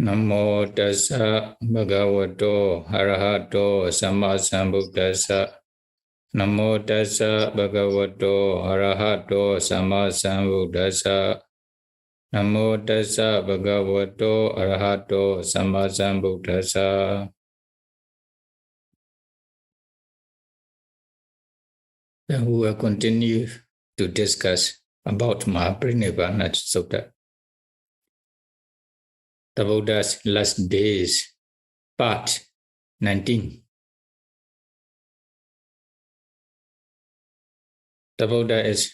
Namo tassa bhagavato arahato sammasambuddhassa. Namo tassa bhagavato arahato sammasambuddhassa. Namo tassa bhagavato arahato sammasambuddhassa. Then we will continue to discuss about Mahāparinibbāna Sutta, the Buddha's last days, part 19. The Buddha is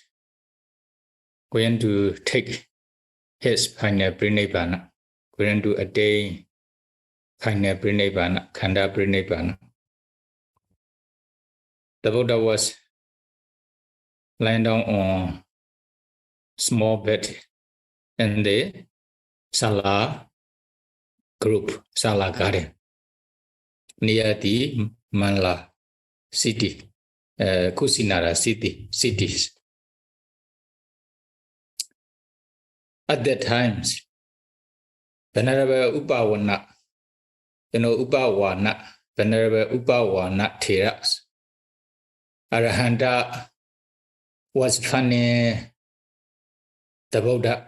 going to take his final Parinibbāna, going to attain final Parinibbāna, Khanda Parinibbāna. The Buddha was lying down on small bed in the Sala group, Sala garden, near the Manla city, Kusinara cities. At that time, Venerable Venerable Upāvāna Theras, Arahanta was fanning the Buddha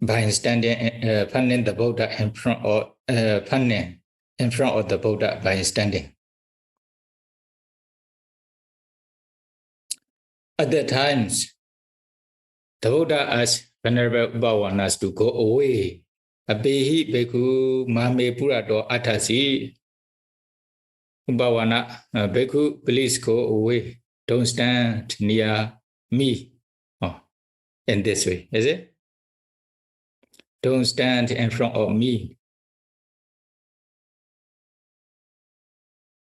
by standing, fanning the Buddha in front of, fanning in front of the Buddha by standing. At that times, the Buddha asked Venerable Upāvāna to go away. Abehi beku mame purato atasi. Upāvāna, beku, please go away. Don't stand near me. Oh, in this way, is it? Don't stand in front of me.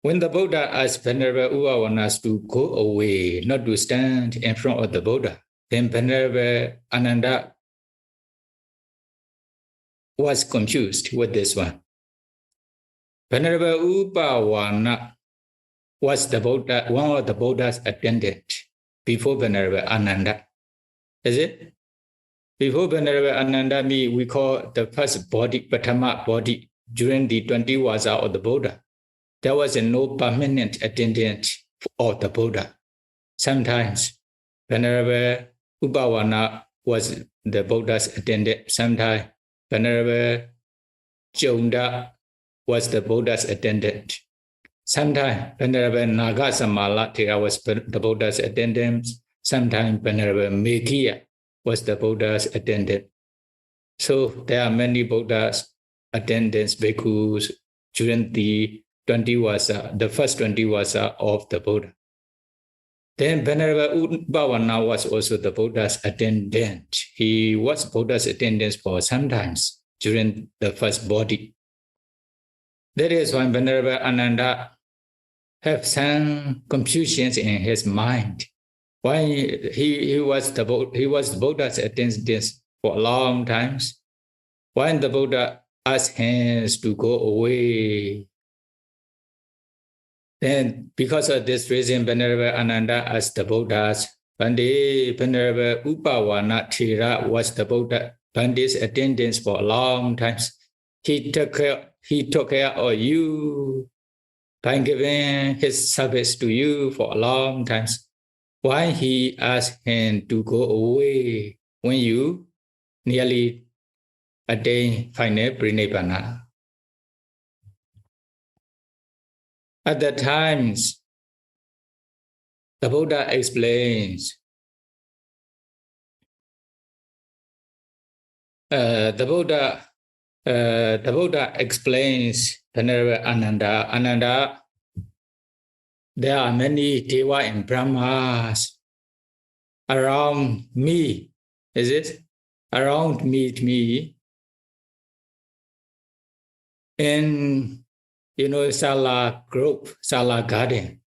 When the Buddha asked Venerable Upāvāna to go away, not to stand in front of the Buddha, then Venerable Ananda was confused with this one. Venerable Upāvāna was the Buddha, one of the Buddha's attendants before Venerable Ananda. Is it? Before Venerable Ananda, we call the first body, Patama body, during the 20 vasa of the Buddha. There was no permanent attendant of the Buddha. Sometimes Venerable Upāvāna was the Buddha's attendant. Sometimes Venerable Jonda was the Buddha's attendant. Sometimes Venerable Nagasamala Thera was the Buddha's attendant. Sometimes Venerable Meghiya was the Buddha's attendant. So there are many Buddha's attendants, bhikkhus, during the 20 vasa, the first 20 vasa of the Buddha. Then Venerable Upāvāna was also the Buddha's attendant. He was Buddha's attendant for sometimes during the first body. That is why Venerable Ananda have some confusions in his mind. Why he was the Buddha's attendant for a long times. Why the Buddha asked him to go away. Then, because of this reason, Venerable Ananda asked the Buddhas, Bhante, Venerable Upāvāna Thera was the Buddha, Bhante's attendance for a long time. He took care of you by giving his service to you for a long time. Why he asked him to go away when you nearly attain final Parinibbāna? At that times, the Buddha explains. The Buddha explains Venerable Ananda. Ananda, there are many Deva and Brahmas around me. Is it? Around me. And Sala group, Sala garden,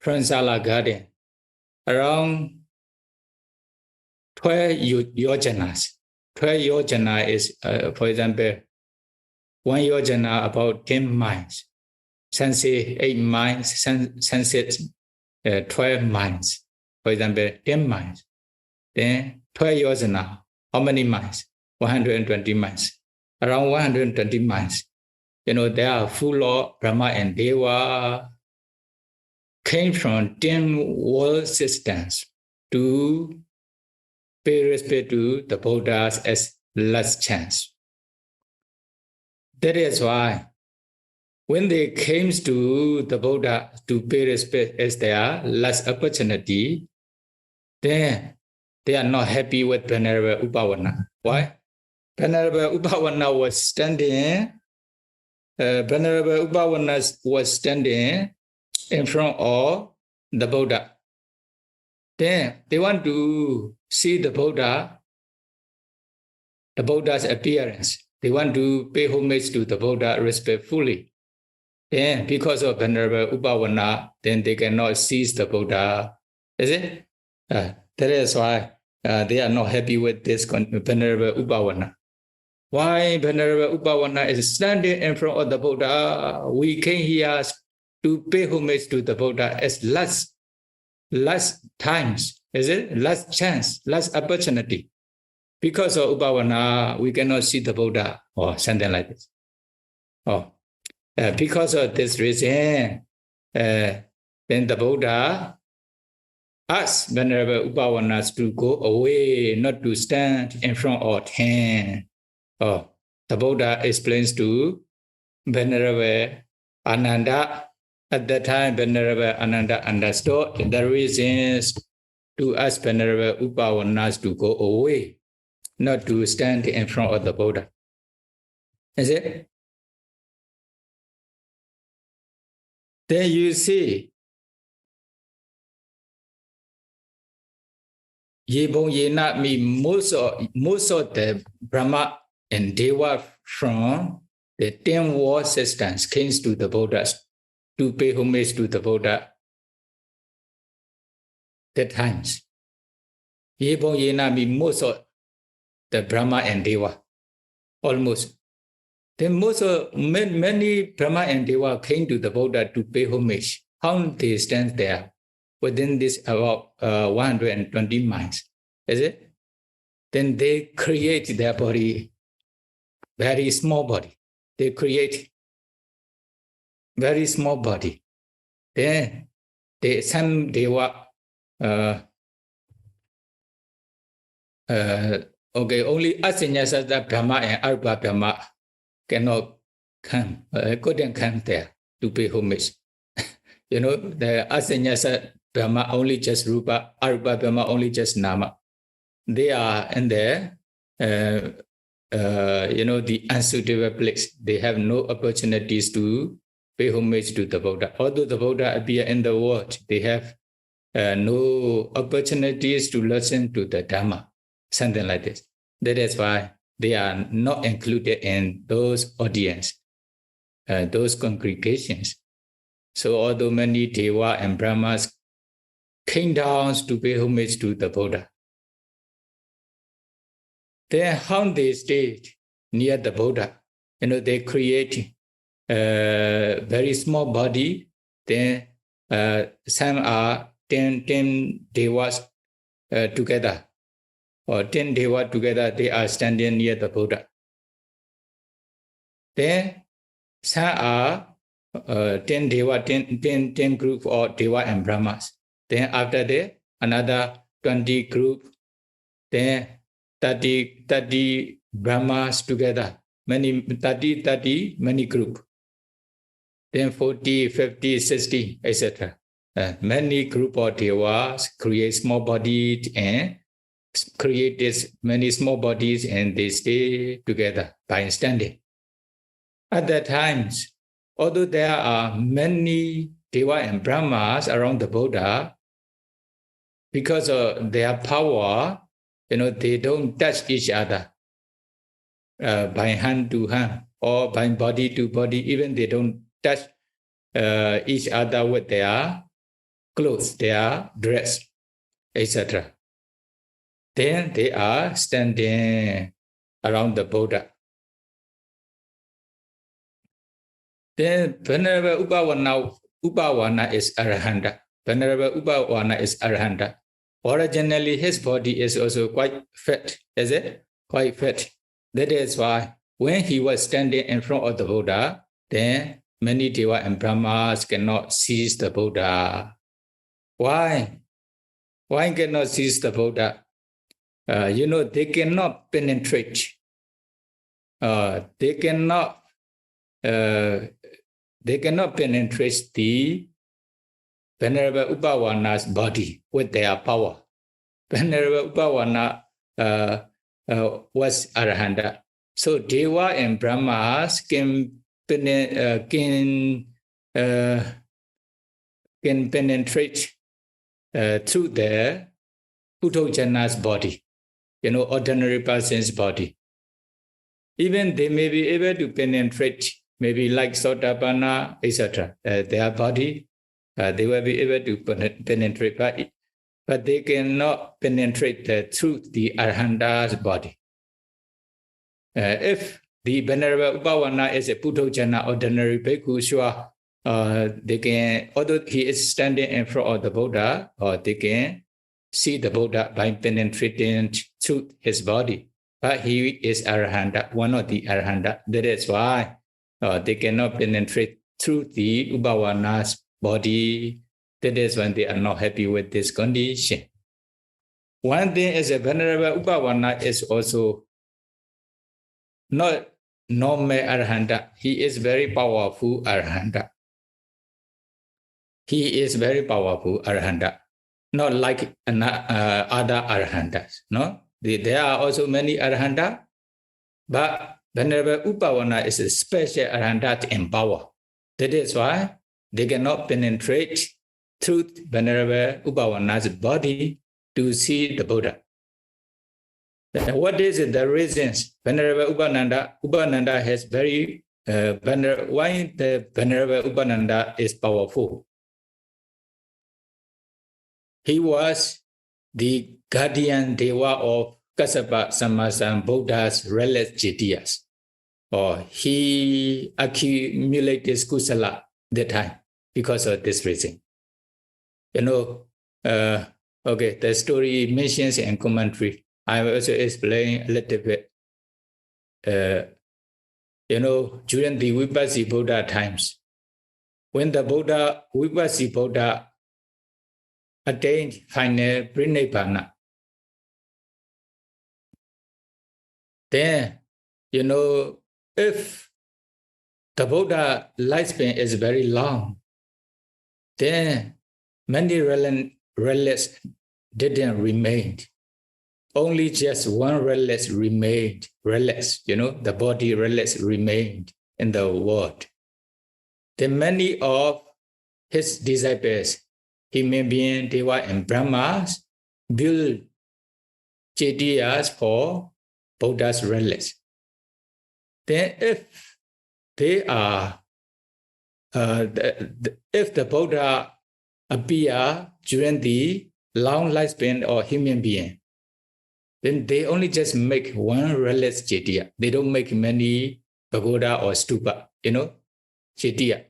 from Sala garden, around 12 yojanas. 12 yojana is, for example, one yojana about 10 miles, sunset 8 miles, sunset 12 miles, for example, 10 miles. Then 12 yojana, how many miles? 120 miles. around 120 miles. They are full of Brahma and Deva, came from 10 world systems to pay respect to the Buddhas as last chance. That is why when they came to the Buddha to pay respect as their last opportunity, then they are not happy with Venerable Upavana. Why? Venerable Upavana was standing. Venerable Upavana was standing in front of the Buddha. Then they want to see the Buddha's appearance. They want to pay homage to the Buddha respectfully. Then because of Venerable Upavana, then they cannot seize the Buddha. Is it? That is why they are not happy with this Venerable Upavana. Why Venerable Upavana is standing in front of the Buddha? We came here to pay homage to the Buddha as last times. Is it? Last chance, last opportunity. Because of Upavana, we cannot see the Buddha or something like this. Because of this reason, then the Buddha asked Venerable Upavana to go away, not to stand in front of him. The Buddha explains to Venerable Ananda. At that time, Venerable Ananda understood the reasons to ask Venerable Upavana to go away, not to stand in front of the Buddha. Is it? Then you see, most of the Brahma and Deva from the 10 world systems came to the Buddhas to pay homage to the Buddha. That times, most of the Brahma and Deva, almost. Then many Brahma and Deva came to the Buddha to pay homage. How they stand there within this about 120 miles, is it? Then they create their body, very small body. They create very small body. Then some Deva, only Asinyasata Brahma and Arba Brahma cannot come, couldn't come there to pay homage. The Asinyasa Brahma only just Rupa, Arba Brahma only just Nama. They are in there, the unsuitable place. They have no opportunities to pay homage to the Buddha. Although the Buddha appear in the world, they have no opportunities to listen to the Dhamma, something like this. That is why they are not included in those audience, those congregations. So although many Deva and Brahmas came down to pay homage to the Buddha, then how they stayed near the Buddha? They create a very small body. Then some are 10 Devas together, or 10 Deva together, they are standing near the Buddha. Then some are 10 Deva, 10 group of Deva and Brahmas. Then after that, another 20 group. Then 30 Brahmas together, many group. Then 40, 50, 60, etc. Many group of Devas create small bodies and create this many small bodies, and they stay together by standing. At that times, although there are many Deva and Brahmas around the Buddha, because of their power, they don't touch each other by hand to hand or by body to body. Even they don't touch each other with their clothes, their dress, etc. Then they are standing around the Buddha. Then Venerable Upavana is Arahanta. Venerable Upavana is Arahanta. Originally, his body is also quite fat, is it? Quite fat. That is why when he was standing in front of the Buddha, then many Deva and Brahmas cannot seize the Buddha. Why? Why cannot seize the Buddha? They cannot penetrate. They cannot penetrate the Venerable Upavana's body with their power. Venerable Upavana was Arahanta. So Deva and Brahmas can penetrate through the Puthojana's body, ordinary person's body. Even they may be able to penetrate, maybe like Sotapanna, etc. Their body, they will be able to penetrate, but they cannot penetrate through the Arhanta's body. If the Venerable Upavana is a Puthojana ordinary bhikkhu, sure, they can, although he is standing in front of the Buddha, or they can see the Buddha by penetrating through his body. But he is Arahanta, one of the Arahanta. That is why they cannot penetrate through the Upavana's body. That is when they are not happy with this condition. One thing is a Venerable Upavana is also not normal Arahanta. He is very powerful Arahanta. He is very powerful Arahanta, not like other Arahantas. No, there are also many Arahanta, but Venerable Upavana is a special Arahanta in power. That is why they cannot penetrate through Venerable Upavana's body to see the Buddha. What is the reasons? Venerable Upananda has very why the Venerable Upananda is powerful? He was the guardian Deva of Kassapa Sammasan Buddha's relics Jitiyas. Or he accumulated kusala that time because of this reason. Okay, the story mentions in commentary. I will also explain a little bit. During the Vipassi Buddha times, when the Vipassi Buddha attained final Parinibbāna, then, if the Buddha lifespan is very long, then many relics didn't remain. Only just one relic remained. Relics, the body relics remained in the world. Then many of his disciples, human beings, Deva and Brahmas, built Chetiyas for Buddha's relics. Then if they are, if the Buddha appear during the long lifespan of human being, then they only just make one relic Chetiya. They don't make many pagoda or stupa, Chetiya,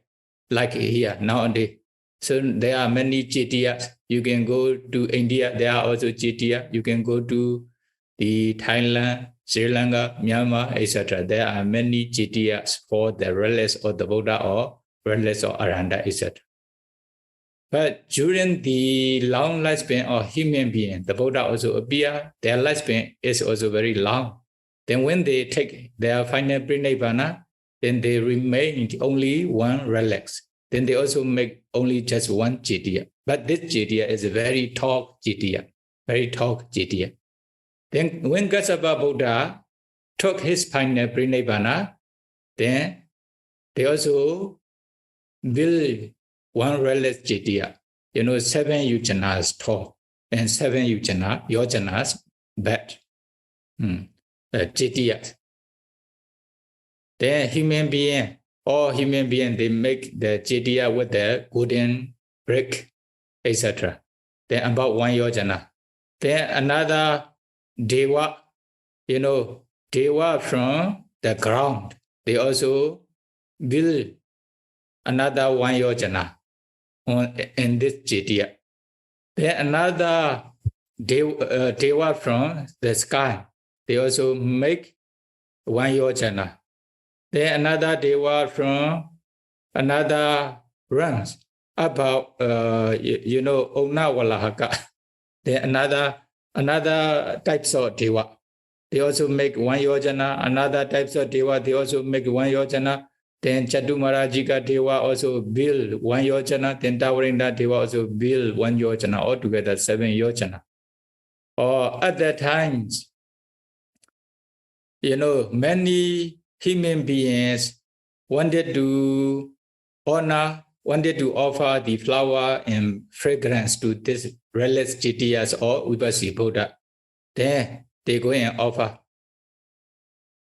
like here nowadays. So there are many Chetiyas. You can go to India, there are also Chetiya. You can go to the Thailand, Sri Lanka, Myanmar, etc. There are many Chetiyas for the relics of the Buddha or relics of Arahanta, etc. But during the long lifespan of human being, the Buddha also appear. Their lifespan is also very long. Then when they take their final Parinibbāna, then they remain only one relic. Then they also make only just one Cetiya. But this Cetiya is a very tall Cetiya, very tall Cetiya. Then when Kassapa Buddha took his final Parinibbāna, then they also build one relic Cetiya, 7 yojanas tall and 7 yojanas bed, Cetiyas. Then all human beings, they make the Cetiya with the golden brick, etc. Then about 1 yojana. Then another Deva, Deva from the ground, they also build another 1 yojana in this Cetiya. Then another Deva from the sky, they also make 1 yojana Then another Deva from another realms about Onawalahaka. Then another types of Deva. They also make one yojana. Another types of Deva, they also make one yojana. Then Chadumarajika Deva also build one yojana. Then Tawarinda Deva also build one yojana. Altogether 7 yojana. Or at that times, many human beings wanted to honor, wanted to offer the flower and fragrance to this relics Jitiyas or Vipassi Buddha. Then they go and offer.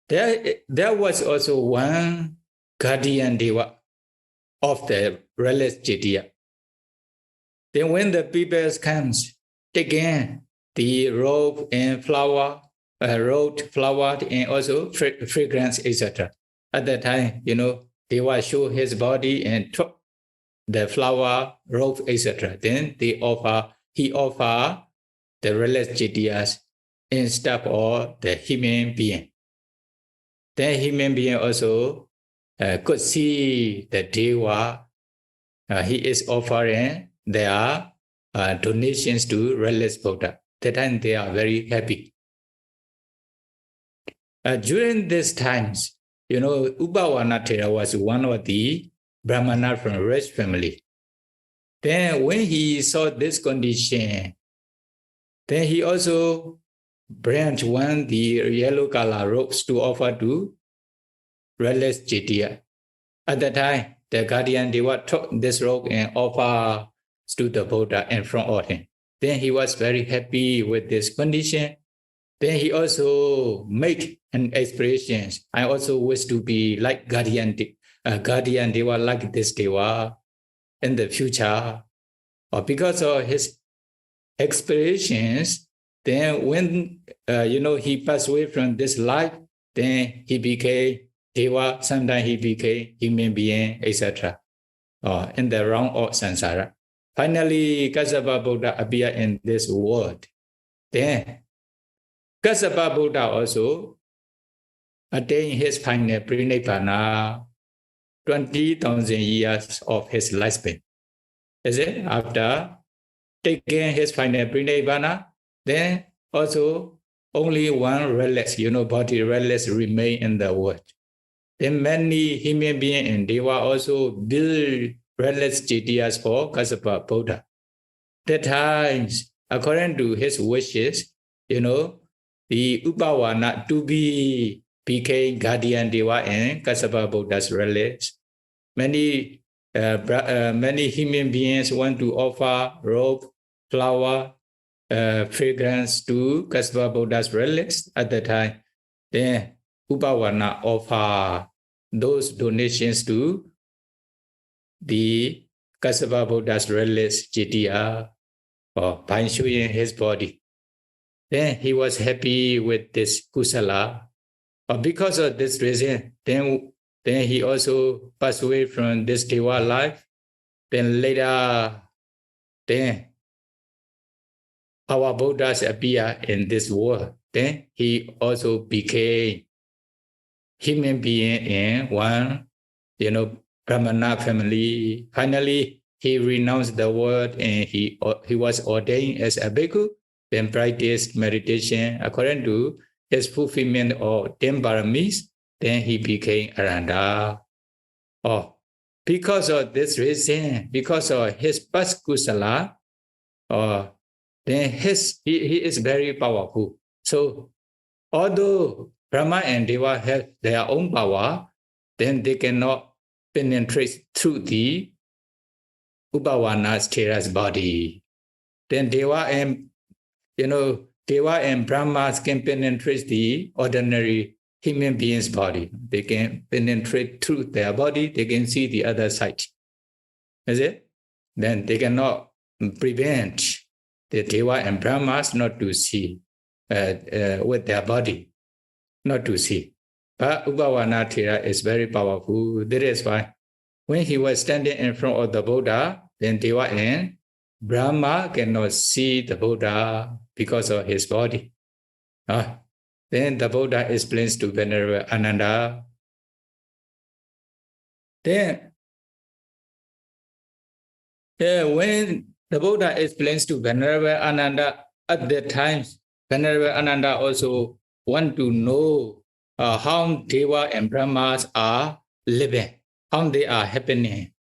There was also one guardian Deva of the relics Jitiya. Then when the people comes, taking the robe and flower, and also fragrance, etc. At that time, they will show his body and took the flower, robe, etc. Then he offer the relics Jitiyas instead of the human being. Then human being also could see the Deva. He is offering their donations to relics Buddha. That time they are very happy. During these times, Upawana Thera was one of the Brahmana from rich family. Then when he saw this condition, then he also branched the yellow color robes to offer to relics Jitiya. At that time, the guardian Deva took this robe and offered to the Buddha in front of him. Then he was very happy with this condition. Then he also made an expression. I also wish to be like guardian Deva, like this Deva in the future. Or because of his aspirations, then when he passed away from this life, then he became Deva. Sometimes he became human being, etc. In the realm of samsara. Finally, Kassapa Buddha appeared in this world. Then Kassapa Buddha also attained his final Parinibbāna 20,000 years of his lifespan. Is it? After taking his final Parinibbāna, then also only one relic, body relics remain in the world. Then many human beings and Deva also build relics Jitiyas for Kassapa Buddha. That times, according to his wishes, the Upawana to be became guardian Deva and Kassapa Buddha's relics. Many human beings want to offer robe, flower, fragrance to Kassapa Buddha's relics at the time. Then Upawana offer those donations to the Kassapa Buddha's relics Jitiya by showing his body. Then he was happy with this kusala. Because of this reason, then he also passed away from this Deva life. Then later, then our Buddhas appear in this world. Then he also became human being in one, Brahmana family. Finally, he renounced the world and he was ordained as a bhikkhu. Then practiced meditation according to his fulfillment of 10 paramis. Then he became Arahanta. Because of this reason, because of his past kusala, then he is very powerful. So, although Brahma and Deva have their own power, then they cannot penetrate through the Upavana's Thera's body. Then Deva and Brahmas can penetrate the ordinary human being's body. They can penetrate through their body, they can see the other side. Is it? Then they cannot prevent the Deva and Brahmas not to see with their body, not to see. But Upavana Thera is very powerful. That is why when he was standing in front of the Buddha, then Deva and Brahma cannot see the Buddha because of his body. Then the Buddha explains to Venerable Ananda, Then, when the Buddha explains to Venerable Ananda, at that time, Venerable Ananda also want to know how Deva and Brahmas are living, how they are happening.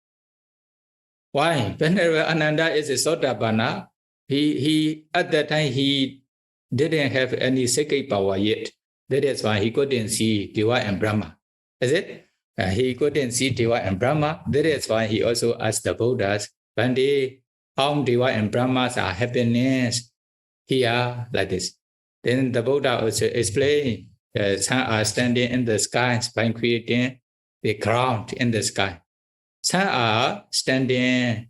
Why? Venerable Ananda is a Sotapanna. He at that time he didn't have any psychic power yet. That is why he couldn't see Deva and Brahma. Is it? He couldn't see Deva and Brahma. That is why he also asked the Buddhas, Bande, how Deva and Brahmas are happening here like this. Then the Buddha also explained, some are standing in the skies by creating the ground in the sky. Some are standing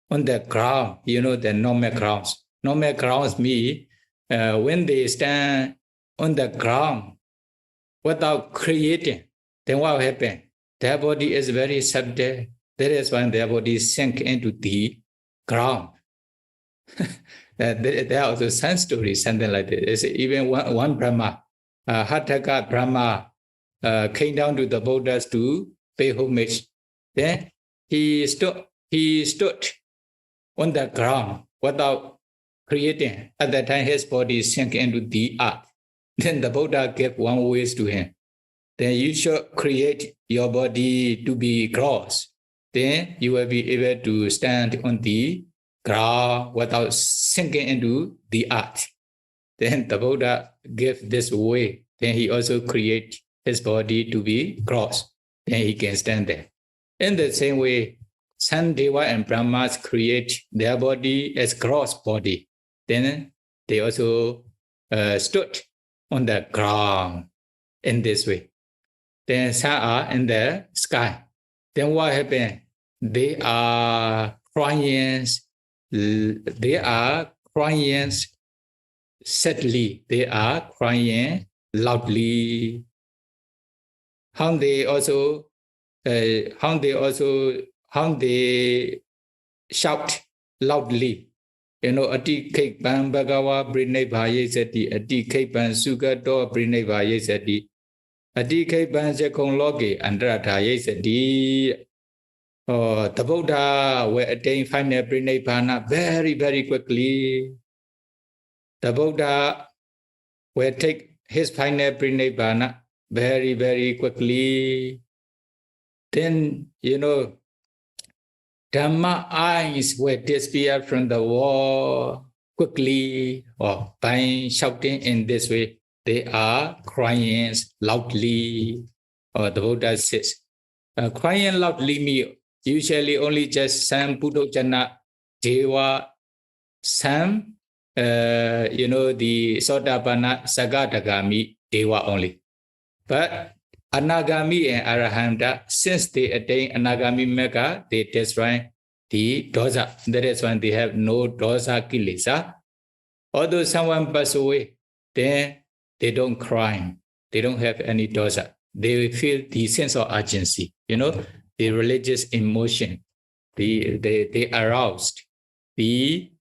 on the ground, the normal grounds. Normal grounds mean when they stand on the ground without creating, then what will happen? Their body is very subtle. That is when their body sink into the ground. There are also some stories, something like this. Even one Brahma, Hataka Brahma, came down to the Buddhas to pay homage. Then he stood on the ground without creating. At that time, his body sank into the earth. Then the Buddha gave one wish to him. Then you should create your body to be gross. Then you will be able to stand on the ground without sinking into the earth. Then the Buddha gave this way. Then he also create his body to be gross. Then he can stand there. In the same way, some Deva and Brahmas create their body as gross body. Then they also stood on the ground in this way. Then some are in the sky. Then what happened? They are crying. They are crying sadly. They are crying loudly. How they shout loudly. Ati Kaipan Bhagava Prinibhāyesati, Ati Kaipan Sugato Prinibhāyesati, Ati Kaipan Jakong Logi Andratayesati. The Buddha will attain final Prinibhāna very, very quickly. The Buddha will take his final Prinibhāna very, very quickly. Then, Dhamma eyes will disappear from the wall quickly, or by shouting in this way. They are crying loudly, or the Buddha says. Crying loudly means usually only just some Puddhojana, Deva, some, the Sotapanna, Sagadagami, Deva only. But Anagami and Arahanta, since they attain Anagami Mega, they destroy the dosa. That is when they have no dosa kilesa. Although someone passes away, then they don't cry. They don't have any dosa. They feel the sense of urgency, the religious emotion. They aroused the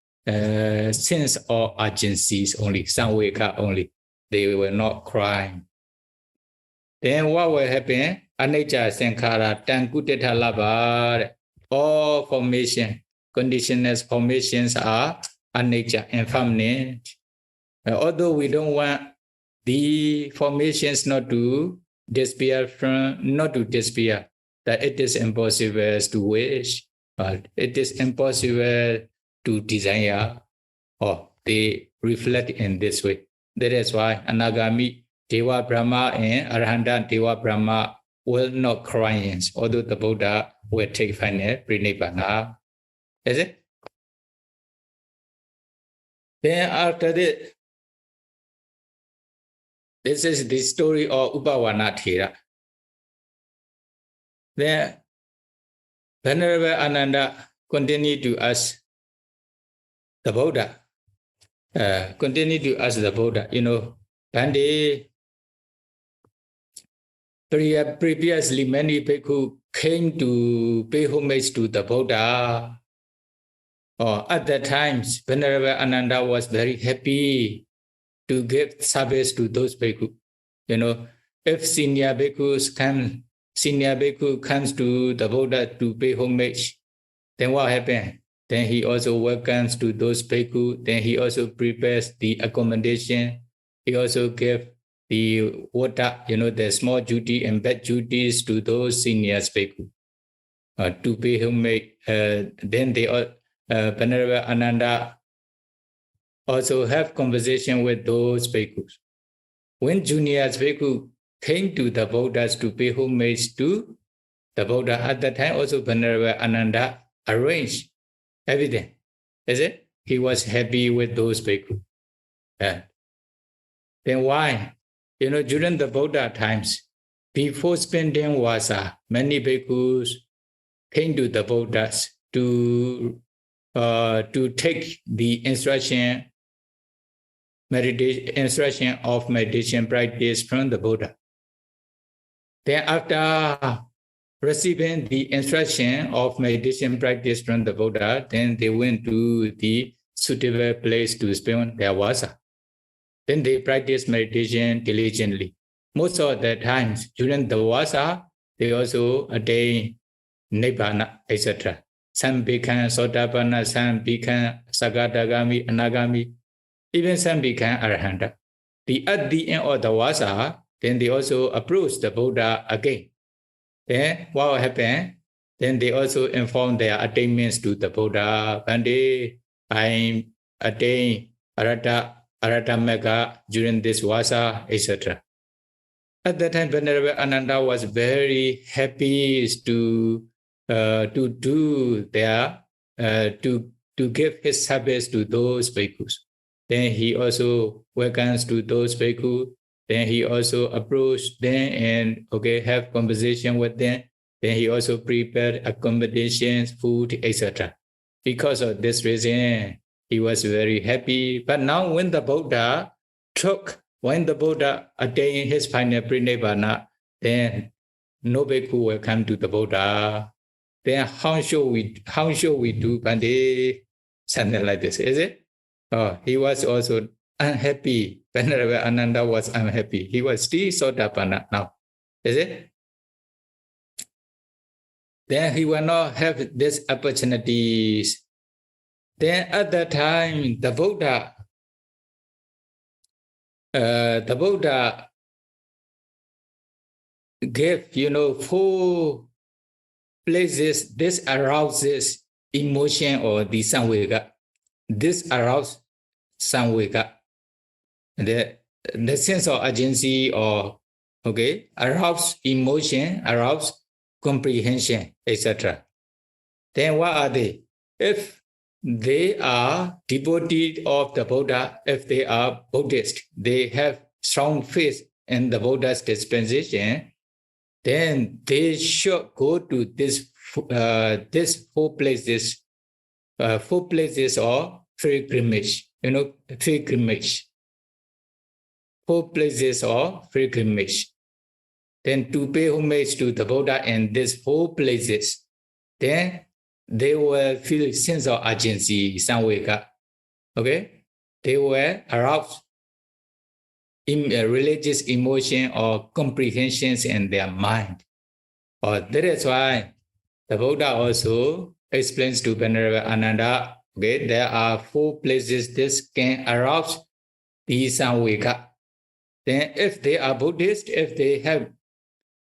sense of urgencies only, samveka only. They will not cry. Then what will happen? Anicca sankhara tankuteta lava. All formation, conditional formations are anicca, impermanent. Although we don't want the formations not to disappear, that it is impossible to wish, but it is impossible to desire, or they reflect in this way. That is why Anagami Deva Brahma and Arahanta Deva Brahma will not cry, although the Buddha will take final Prinibhāna. Is it? Then after this is the story of Upavana Thera. Then Venerable Ananda continued to ask the Buddha. Bhante, previously many people came to pay homage to the Buddha. At that time, Venerable Ananda was very happy to give service to those bhikkhus. If senior bhikkhus come senior bhikkhu comes to the Buddha to pay homage, then what happened? Then he also welcomes to those bhikkhu. Then he also prepares the accommodation. He also gives the water, the small duty and bad duties to those senior bhikkhu to pay homage. Then they Venerable Ananda also have conversation with those bhikkhus. When junior bhikkhu came to the Buddhas to pay homage to the Buddha, at that time also Venerable Ananda arranged everything. Is it? He was happy with those bhikkhus. Then why? During the Buddha times, before spending vasa, many bhikkhus came to the Buddhas to take the instruction of meditation practice from the Buddha. Then after receiving the instruction of meditation practice from the Buddha, then they went to the suitable place to spend their vasa. Then they practice meditation diligently. Most of the times during the vasa, they also attain Nibbana, etc. Some become Sotapanna, some become Sagatagami, Anagami, even some become Arahanta. At the end of the vasa, then they also approach the Buddha again. Then what happened? Then they also inform their attainments to the Buddha. One day I attain Arata Megha during this vasa, etc. At that time, Venerable Ananda was very happy to do their to give his service to those bhikkhus. Then he also welcomes to those bhikkhus. Then he also approached them and have conversation with them. Then he also prepared accommodations, food, etc. Because of this reason, he was very happy. But now when the Buddha attained his final Parinibbāna, then no bhikkhu will come to the Buddha. Then how should we do Bhante? Something like this, is it? He was also unhappy. Venerable Ananda was unhappy. He was still Sotapanna now, is it? Then he will not have these opportunities. Then at that time, the Buddha gave, 4 places. This arouses emotion or the samvega. This arouses samvega. The sense of urgency or arouse emotion, arouse comprehension, etc. Then what are they? If they are devotee of the Buddha, if they are Buddhist, they have strong faith in the Buddha's dispensation, then they should go to this 4 places, 4 places of pilgrimage, pilgrimage. 4 places of pilgrimage. Then to pay homage to the Buddha in these 4 places, then they will feel a sense of urgency, samvega. They will arouse religious emotion or comprehensions in their mind. That is why the Buddha also explains to Venerable Ananda, there are 4 places this can arouse the samvega. Then if they are Buddhist, if they have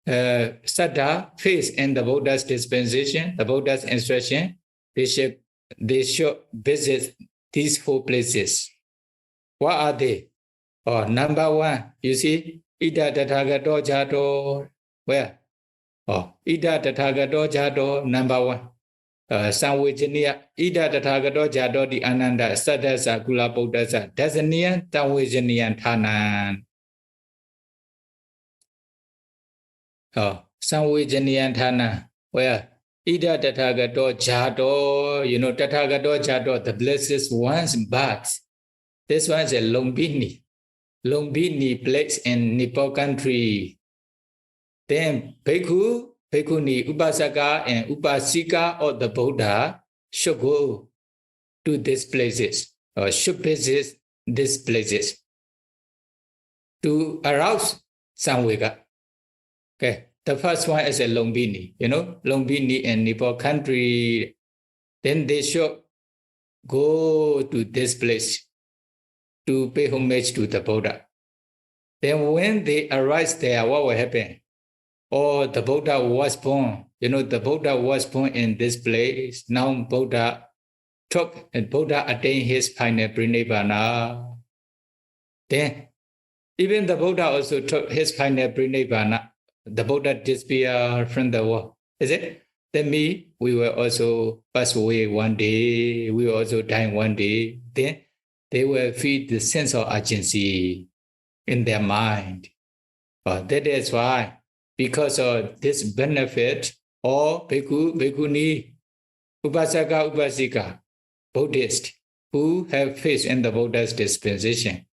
saddha, faith in the Buddha's dispensation, the Buddha's instruction, they should visit these 4 places. What are they? Number 1, you see, Ida Tathagato Jato. Where? Ida Tathagato Jato, number 1. Samvejaniya, Ida Tathagato Jato di Ananda, Sadasa Kula Buddhasa, Dasaniyan, Samvejaniyan Thanan. Samvejaniyan Thana. Where? Ida Tathagato Jato, Tathagato Jato, the blessed one's birth. This one is a Lumbini. Lumbini place in Nepal country. Then Bhikkhu, Bhikkhuni, Upasaka and Upasika of the Buddha should go to these places or should visit these places to arouse samvega. The first one is a Lumbini, Lumbini in Nepal country. Then they should go to this place to pay homage to the Buddha. Then when they arrive there, what will happen? Oh, the Buddha was born. The Buddha was born in this place. Now Buddha attained his final Parinibbāna. Then even the Buddha also took his final Parinibbāna. The Buddha disappeared from the world. Is it? Then we will also pass away one day. We will also die one day. Then they will feel the sense of urgency in their mind. That is why, because of this benefit, all bhikkhu, bhikkhuni, upasaka, upasika, Buddhist who have faith in the Buddha's dispensation,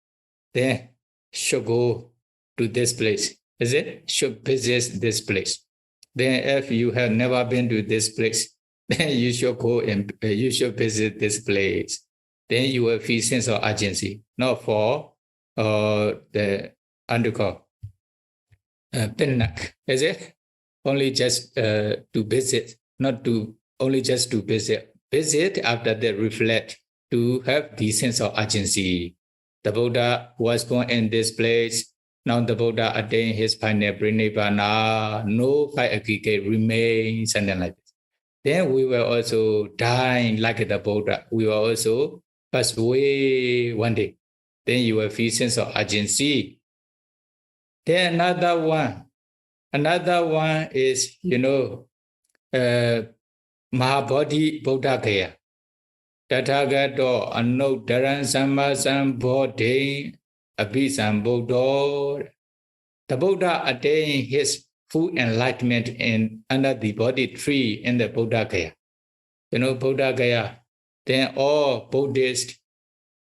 they should go to this place. Is it? Should visit this place. Then if you have never been to this place, then you should go and you should visit this place. Then you will feel sense of urgency, not for the undergo pinnak. Is it? Only just to visit, not to only just to visit. Visit after that reflect to have the sense of urgency. The Buddha was born in this place. Now the Buddha attained his final Parinibbāna. No five aggregate remains, something like this. Then we will also die like the Buddha. We will also pass away one day. Then you will feel sense of urgency. Then another one is, Mahāparinibbāna Tathagato Anuttaran Sammasambodhi Abhisambuddho. The Buddha attained his full enlightenment under the Bodhi tree in the Buddha Gaya. Buddha Gaya. Then all Buddhists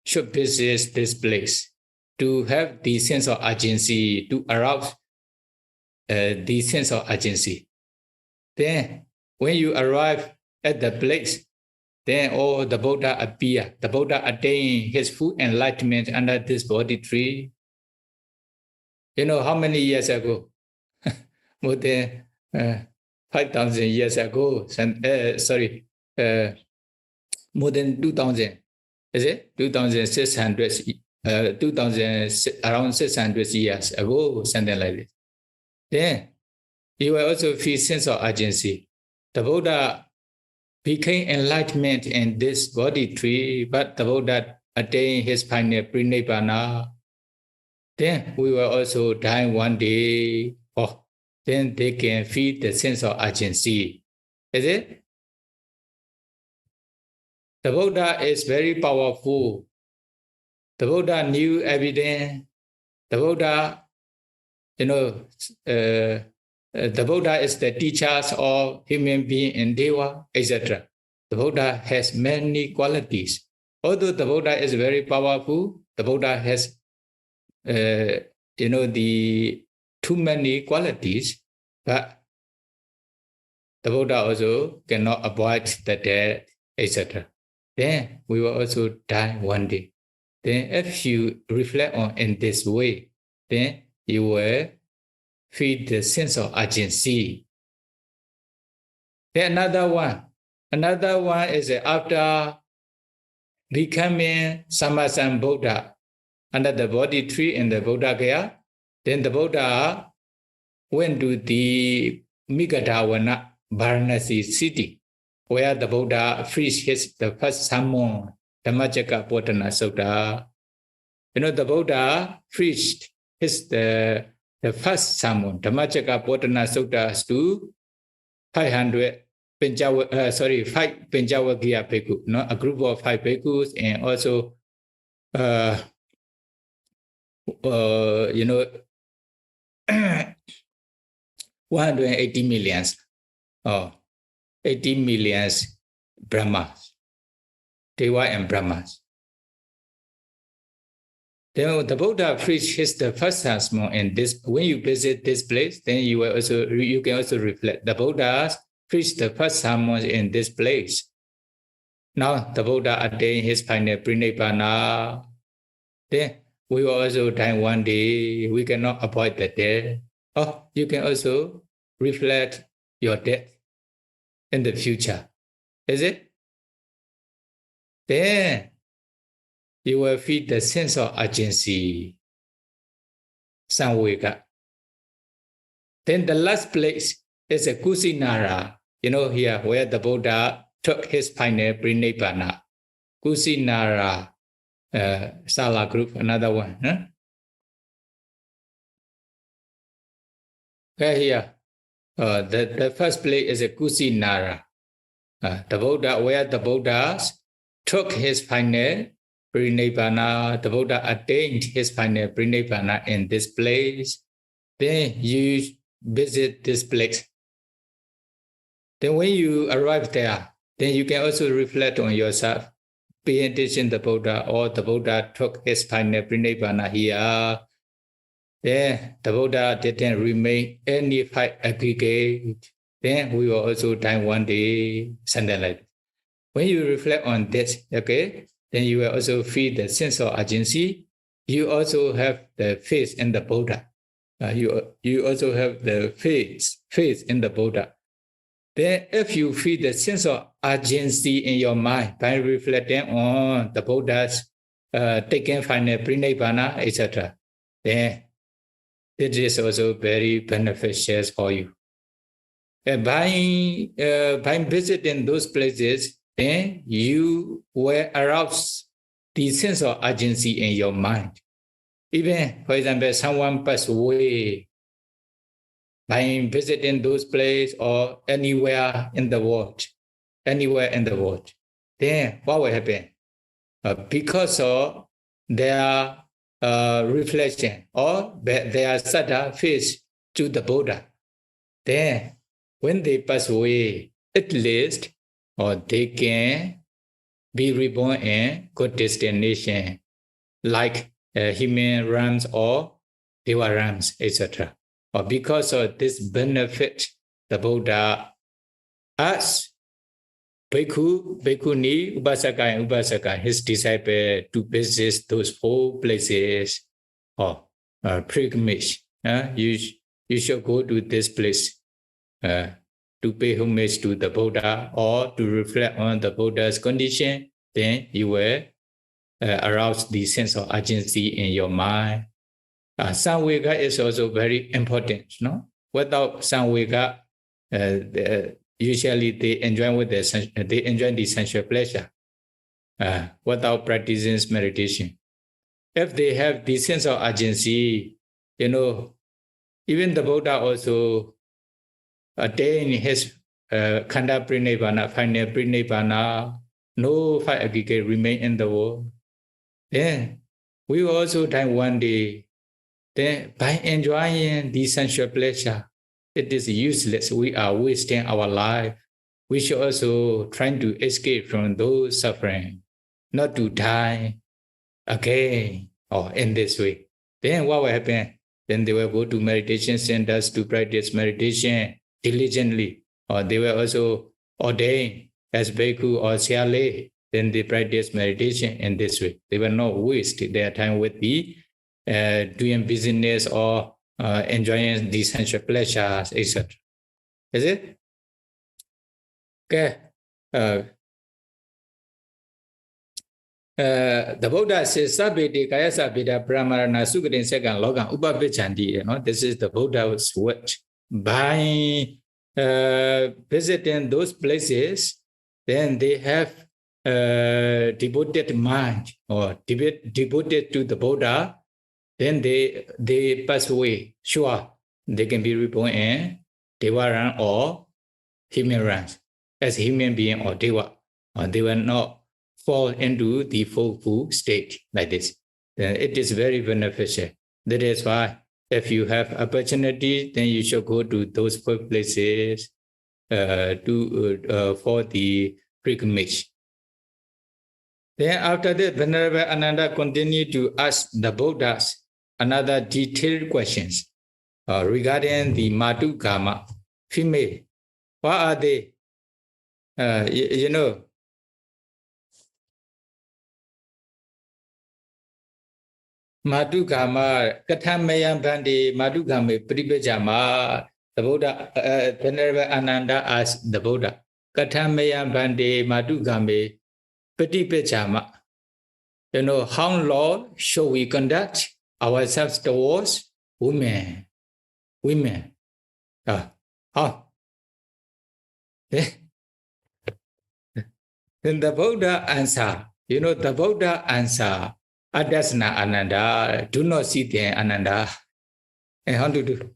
should visit this place to have the sense of urgency, to arouse the sense of urgency. Then when you arrive at the place, then the Buddha appear. The Buddha attained his full enlightenment under this Bodhi tree. How many years ago? More than 5,000 years ago. More than 2,000. Is it? 2,600, around 600 years ago, something like this. Then you will also feel sense of urgency. The Buddha became enlightenment in this Bodhi tree, but the Buddha attained his final Parinibbāna. Then we will also die one day. Then they can feel the sense of urgency. Is it? The Buddha is very powerful. The Buddha knew everything. The Buddha, the Buddha is the teacher of human being and Deva, etc. The Buddha has many qualities. Although the Buddha is very powerful, the Buddha has, the too many qualities, but the Buddha also cannot avoid the death, etc. Then we will also die one day. Then if you reflect on in this way, then you will feel the sense of urgency. Then another one is after becoming Sammasambuddha under the Bodhi tree in the Buddha Gaya, then the Buddha went to the Migadhavana Varanasi city, where the Buddha preached the first sermon, Dhammacakkappavattana Sutta. The Buddha preached the first sermon, Dhammacakkappavattana Sutta, to 5 Pencavakiya bhikkhu, a group of 5 bhikkhus, and also 180 millions, 80 millions Brahmas, Deva and Brahmas. Then the Buddha preached the first sermon in this. When you visit this place, then you can also reflect. The Buddha preached the first sermon in this place. Now the Buddha attained his final Parinibbāna. Then we will also die one day. We cannot avoid the death. You can also reflect your death in the future. Is it? Then you will feel the sense of urgency. Samvega. Then the last place is a Kusinara. You know here where the Buddha took his final Parinibbāna. Kusinara Sala group, another one. Huh? Here, the first place is a Kusinara. The Buddha, where the Buddha took his final Parinibbāna, the Buddha attained his final Parinibbāna in this place. Then you visit this place. Then when you arrive there, then you can also reflect on yourself. Pay attention to the Buddha, or the Buddha took his final Parinibbāna here. Then the Buddha didn't remain any five aggregate. Then we will also die one day, something like that. When you reflect on this, okay, then you will also feel the sense of urgency. You also have the faith in the Buddha. You also have the faith in the Buddha. Then if you feel the sense of urgency in your mind by reflecting on the Buddha's taken final Parinibbāna, etc., then it is also very beneficial for you. By visiting those places, then you will arouse the sense of urgency in your mind. Even, for example, someone passed away, by visiting those places or anywhere in the world, then what will happen? Because of their reflection or their saddha face to the Buddha, then when they pass away, at least, or they can be reborn in good destination, like human realms or deva realms, etc. Or because of this benefit, the Buddha asked Bhikkhu, Bhikkhuni, Upasaka and Upasaka, his disciple, to visit those 4 places or pilgrimage. You should go to this place to pay homage to the Buddha or to reflect on the Buddha's condition. Then you will arouse the sense of urgency in your mind. Samvega is also very important. No? Without samvega, usually they enjoy the sensual pleasure without practicing meditation. If they have the sense of urgency, even the Buddha also attained his Khanda Parinibbāna, final Parinibbāna, no five aggregate remain in the world. Then we will also die one day. Then by enjoying the sensual pleasure, it is useless. We are wasting our life. We should also try to escape from those suffering, not to die again or in this way. Then what will happen? Then they will go to meditation centers to practice meditation diligently, or they will also ordain as bhikkhu or siale. Then they practice meditation in this way. They will not waste their time with the doing business or enjoying the sensual pleasures, etc. Is it? Okay. The Buddha says, Sabhete Kaya Sabheta Brahmarana Sukhatin Second Logan Upapichanti. This is the Buddha's word. By visiting those places, then they have devoted mind or devoted to the Buddha. Then they pass away. Sure, they can be reborn in Deva or human ranks as human being or Deva. Or they will not fall into the full state like this. Then it is very beneficial. That is why if you have opportunity, then you should go to those 4 places for the pilgrimage. Then after that, Venerable Ananda continued to ask the Buddhas another detailed questions regarding the Madhukama female. What are they? Madhukama Kathamayam Bhandi Madhukame Pribhajama the Buddha, Venerable Ananda asked the Buddha, Katamaya Bande Madugame Patipechama. You know, how long should we conduct ourselves towards women? Women. How? Then the Buddha answer, you know, the Buddha answer, Adasana Ananda, do not see the Ananda. And how to do?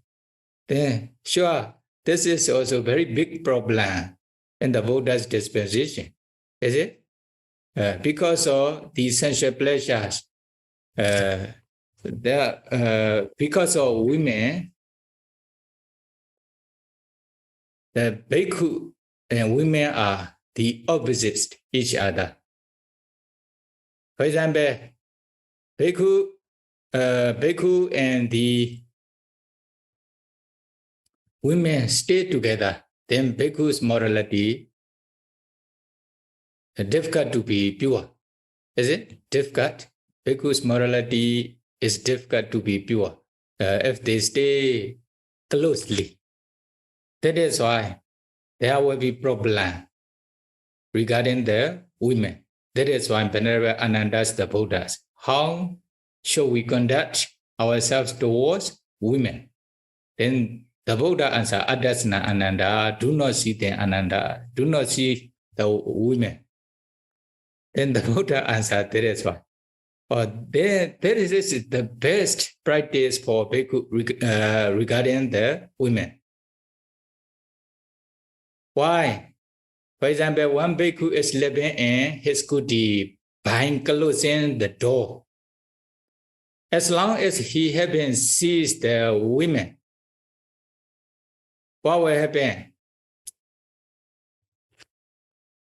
Then, sure, this is also a very big problem in the Buddha's dispensation, is it? Because of the sensual pleasures, because of women, the bhikkhu and women are the opposites each other. For example, bhikkhu and the women stay together, then bhikkhu's morality is difficult to be pure. Is it difficult? Bhikkhu's morality is difficult to be pure if they stay closely. That is why there will be problem regarding the women. That is why Venerable Ananda asked the Buddhas, how should we conduct ourselves towards women? Then the Buddha answered, Adasana Ananda, do not see the Ananda, do not see the women. Then the Buddha answered, that is why. That is the best practice for bhikkhu regarding the women. Why? For example, one bhikkhu is living in his kuti, behind closing the door. As long as he haven't seized the women, what will happen?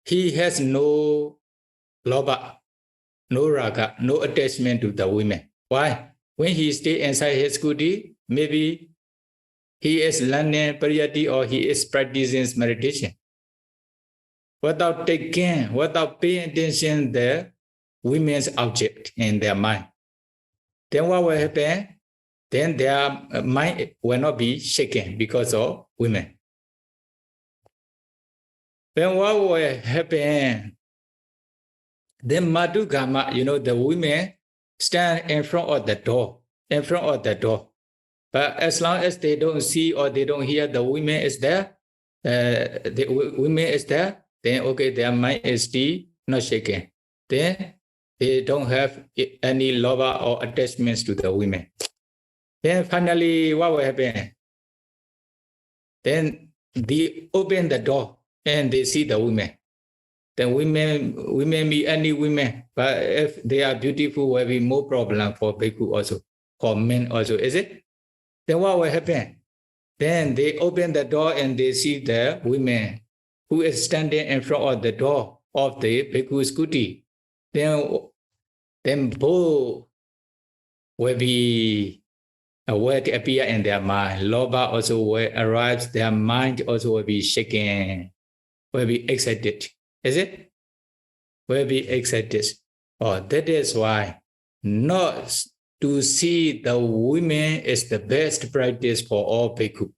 He has no lobha, no raga, no attachment to the women. Why? When he stays inside his kuti, maybe he is learning pariyati or he is practicing meditation. Without paying attention to the women's object in their mind. Then what will happen? Then their mind will not be shaken because of women. Then what will happen? Then Madhugama, you know, the women stand in front of the door, But as long as they don't see or they don't hear the women is there, then okay, their mind is still not shaken. Then they don't have any lobha or attachments to the women. Then finally, what will happen? Then they open the door and they see the women. Then women be any women, but if they are beautiful, will be more problem for bhikkhu also, for men also, is it? Then what will happen? Then they open the door and they see the women who is standing in front of the door of the bhikkhu's kuti. Then both will be aware to appear in their mind. Lobha also will arise, their mind also will be shaken, will be excited. Is it? Will be excited. That is why not to see the women is the best practice for all bhikkhu.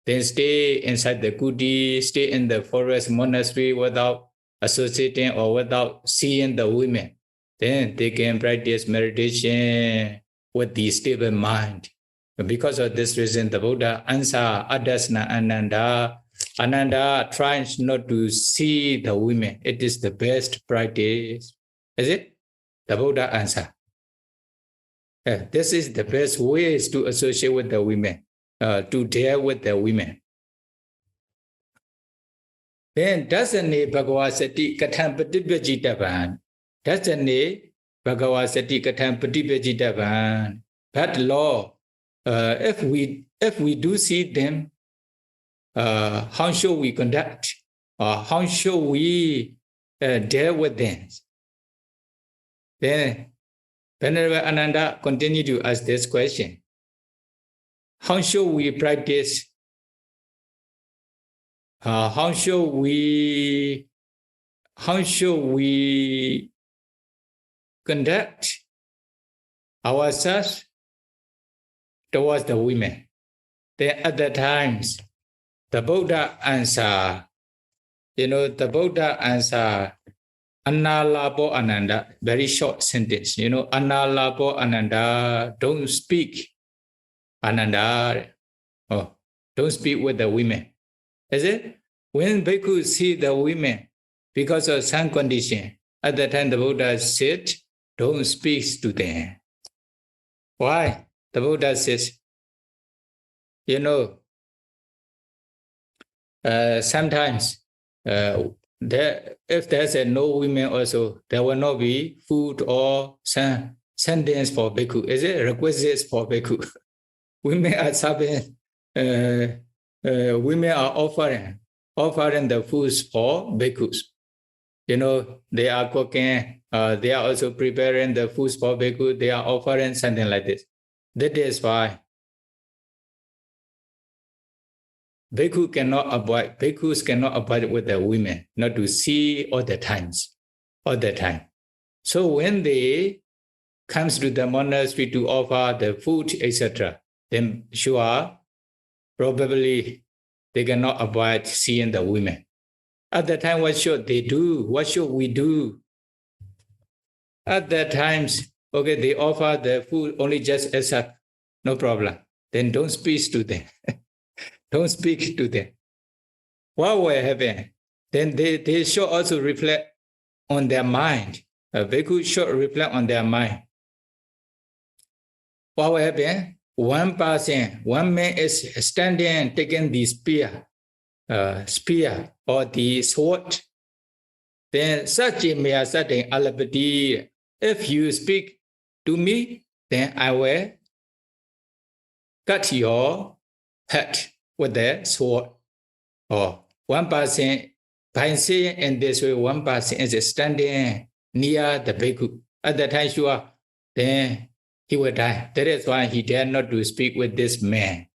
Then stay inside the kuti, stay in the forest monastery without associating or without seeing the women. Then they can practice meditation with the stable mind. Because of this reason, the Buddha answered Adasana Ananda. Ananda tries not to see the women. It is the best practice. Is it? The Buddha answered. This is the best ways to associate with the women, to deal with the women. Then Dasane Bhagavasati Katham Patipajitavan. Dasane Bhagavasati Katham Patipajitavan. That law, if we do see them, how should we conduct? How should we deal with them? Then Venerable Ananda continued to ask this question. How should we practice? How should we conduct ourselves towards the women? then at the times, the Buddha answer, the Buddha answer, Annalapo Ananda, very short sentence, Annalapo Ananda, don't speak, Ananda, don't speak with the women. Is it? When bhikkhus see the women, because of some condition, at the time the Buddha said, don't speak to them. Why? The Buddha says, sometimes if there's no women also, there will not be food or sentence for bhikkhu. Is it requisites for bhikkhu? Women are serving, women are offering the foods for bhikkhus. They are cooking, they are also preparing the foods for bhikkhu, they are offering something like this. That is why bhikkhus cannot avoid with the women, not to see all the time. So when they comes to the monastery to offer the food, etc., then sure, probably they cannot avoid seeing the women. At that time, what should they do? What should we do? At that times, okay, they offer the food, only just accept, no problem. Then don't speak to them. Don't speak to them. What will happen? Then they should also reflect on their mind. A bhikkhu should reflect on their mind. What will happen? One man is standing, taking the spear or the sword. Then such a mere certain alapati, if you speak to me, then I will cut your head with the sword. Or one person, by saying in this way, one person is standing near the bhikkhu. At the time, sure, then he will die. That is why he dared not to speak with this man.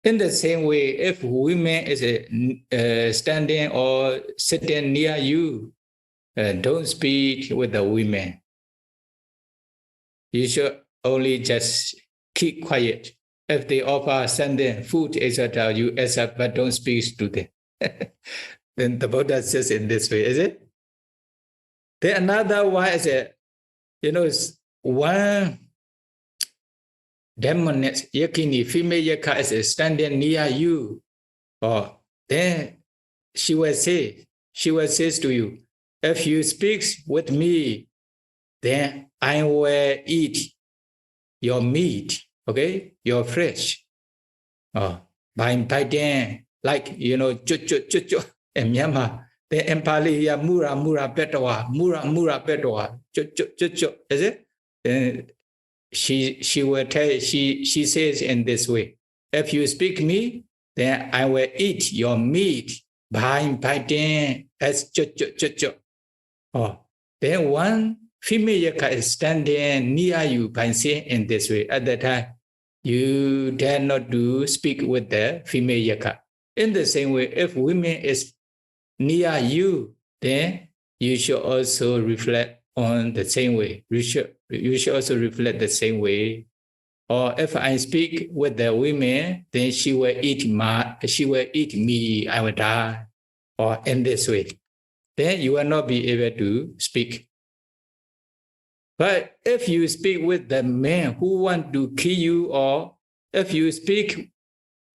In the same way, if women is standing or sitting near you, don't speak with the women. You should only just keep quiet. If they offer something, food, etc., you accept, but don't speak to them. Then the Buddha says in this way, is it? Then another one is one demoness, yakini, female yaka is standing near you. Then she will say to you, if you speak with me, then I will eat your meat, okay, your flesh. By biting, like, chuchu, in Myanmar, the Empali, mura betwa, chuchu, is it? She will tell, she says in this way, if you speak me, then I will eat your meat by biting as chuchu. Then one female yaka is standing near you by saying in this way. At that time, you dare not to speak with the female yaka. In the same way, if women is near you, then you should also reflect on the same way. You should also reflect the same way. Or if I speak with the women, then she will eat me, I will die. Or in this way, then you will not be able to speak. But if you speak with the men who want to kill you, or if you speak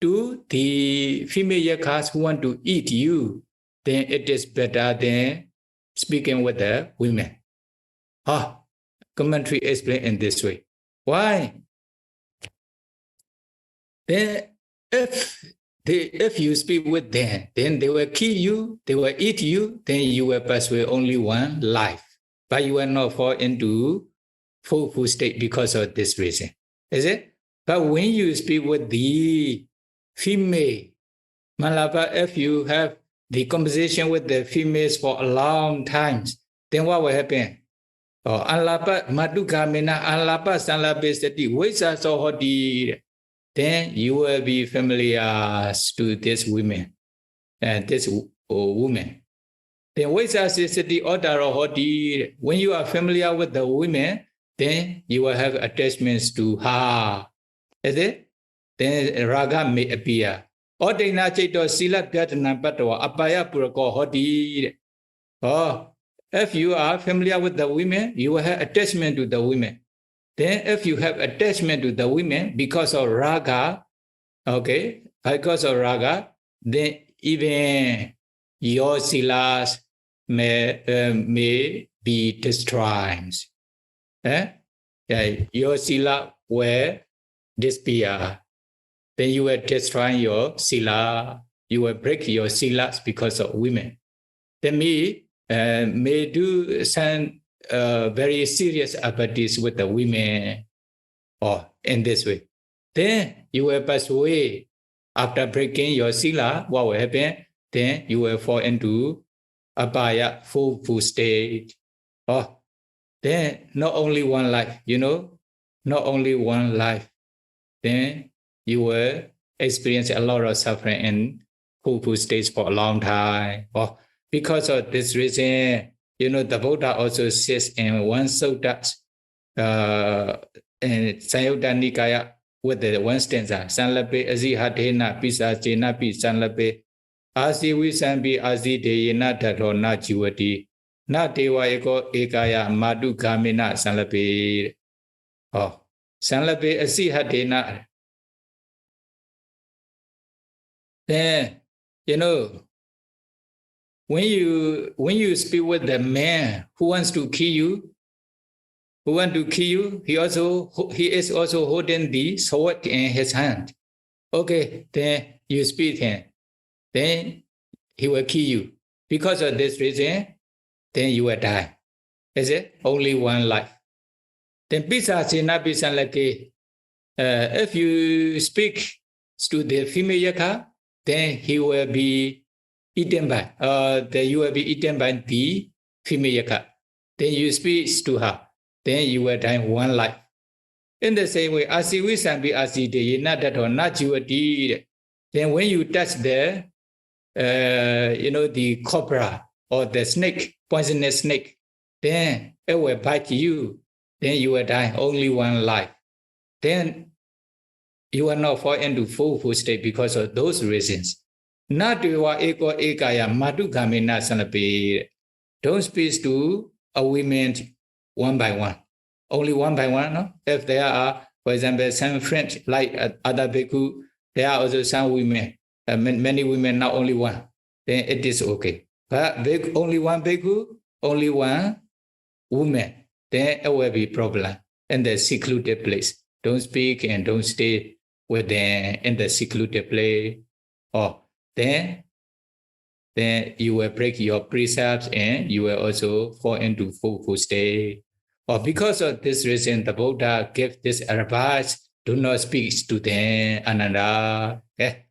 to the female yakas who want to eat you, then it is better than speaking with the women. Commentary explained in this way. Why? Then if you speak with them, then they will kill you, they will eat you, then you will pass away only one life. But you will not fall into full state because of this reason. Is it? But when you speak with the female, Malapa, if you have the conversation with the females for a long time, then what will happen? Anlapa Madukamina, Anlapa Sanlapesati, Waisa Sohoti. Then you will be familiar to this woman and this woman. Then Waisa Sati Order Hoti. When you are familiar with the women, then you will have attachments to her. Is it? then raga may appear. Odina chito sila pyatana patwa apaya purako hoti. Oh, if you are familiar with the women, you will have attachment to the women. Then if you have attachment to the women because of raga, okay, because of raga, then even your silas may be destroyed. Yeah, your sila will disappear. Then you will destroy your sila. You will break your silas because of women. Then may do some very serious activities with the women, or in this way. Then you will pass away. After breaking your sila, what will happen? Then you will fall into apaya, full state. Oh, then not only one life, not only one life. Then you will experience a lot of suffering in full states for a long time. Oh, because of this reason, the Buddha also says in one sutta, in Sayutta Nikaya, with the one stanza, Sanlape Azihadena Pisa Chena Pi Sanlape Asi Wisambi Asi Deyena Tato Na Jiwati Na Dewa Eko Ekaya Madu Kamina Sanlape. Oh, Sanlape Azihadena. Then, when you speak with the man who wants to kill you, he is also holding the sword in his hand. Okay, then you speak him, then he will kill you. Because of this reason, then you will die. Is it? Only one life. Then if you speak to the female yaka, then he will be eaten by, you will be eaten by the female yaka. Then you speak to her, then you will die one life. In the same way, asiwi sambi aside yena dato na jiwati. Then when you touch the cobra or the snake, poisonous snake, then it will bite you. Then you will die only one life. Then you will not fall into full state because of those reasons. Nadewa eko ekaya madu kamina sanape. Don't speak to a woman one by one. Only one by one, no? If there are, for example, some friends like other bhikkhu, there are also some women, many women, not only one, then it is okay. But only one bhikkhu, only one woman, then it will be problem in the secluded place. Don't speak and don't stay with them in the secluded place. Or then you will break your precepts and you will also fall into full state. Or because of this reason, the Buddha gave this advice: do not speak to them, Ananda. Okay.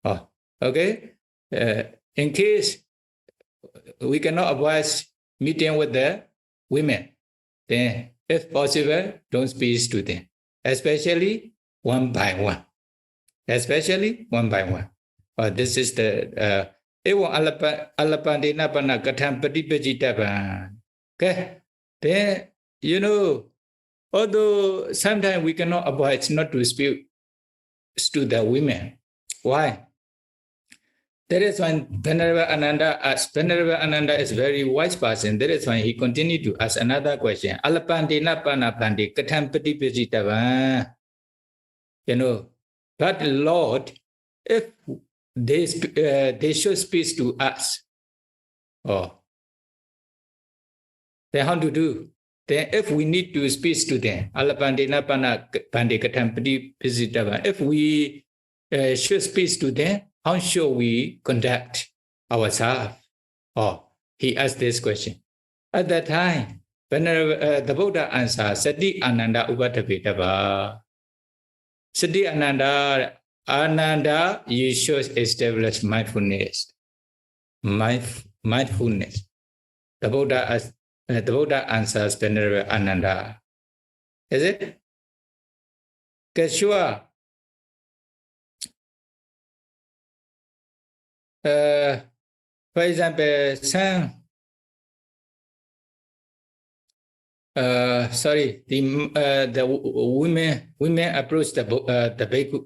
Oh, okay. In case we cannot avoid meeting with the women, then if possible, don't speak to them, especially one by one. Especially one by one. This is the Ewa Alapandina Pana Katam Patipajitaban. Okay. Then, although sometimes we cannot avoid not to speak to the women. Why? That is when Venerable Ananda asked. Venerable Ananda is a very wise person. That is why he continued to ask another question. Alapandina Pana Pandi Katam Patipajitaban. But Lord, if they should speak to us, then how to do? Then if we need to speak to them, if we should speak to them, how should we conduct ourselves? He asked this question. At that time, the Buddha answered, Sati Ananda Upadabhidava. Sati Ananda, you should establish mindfulness. Mindfulness. The Buddha answers Venerable Ananda. Is it? Because sure. For example, some the women approach the bhikkhu.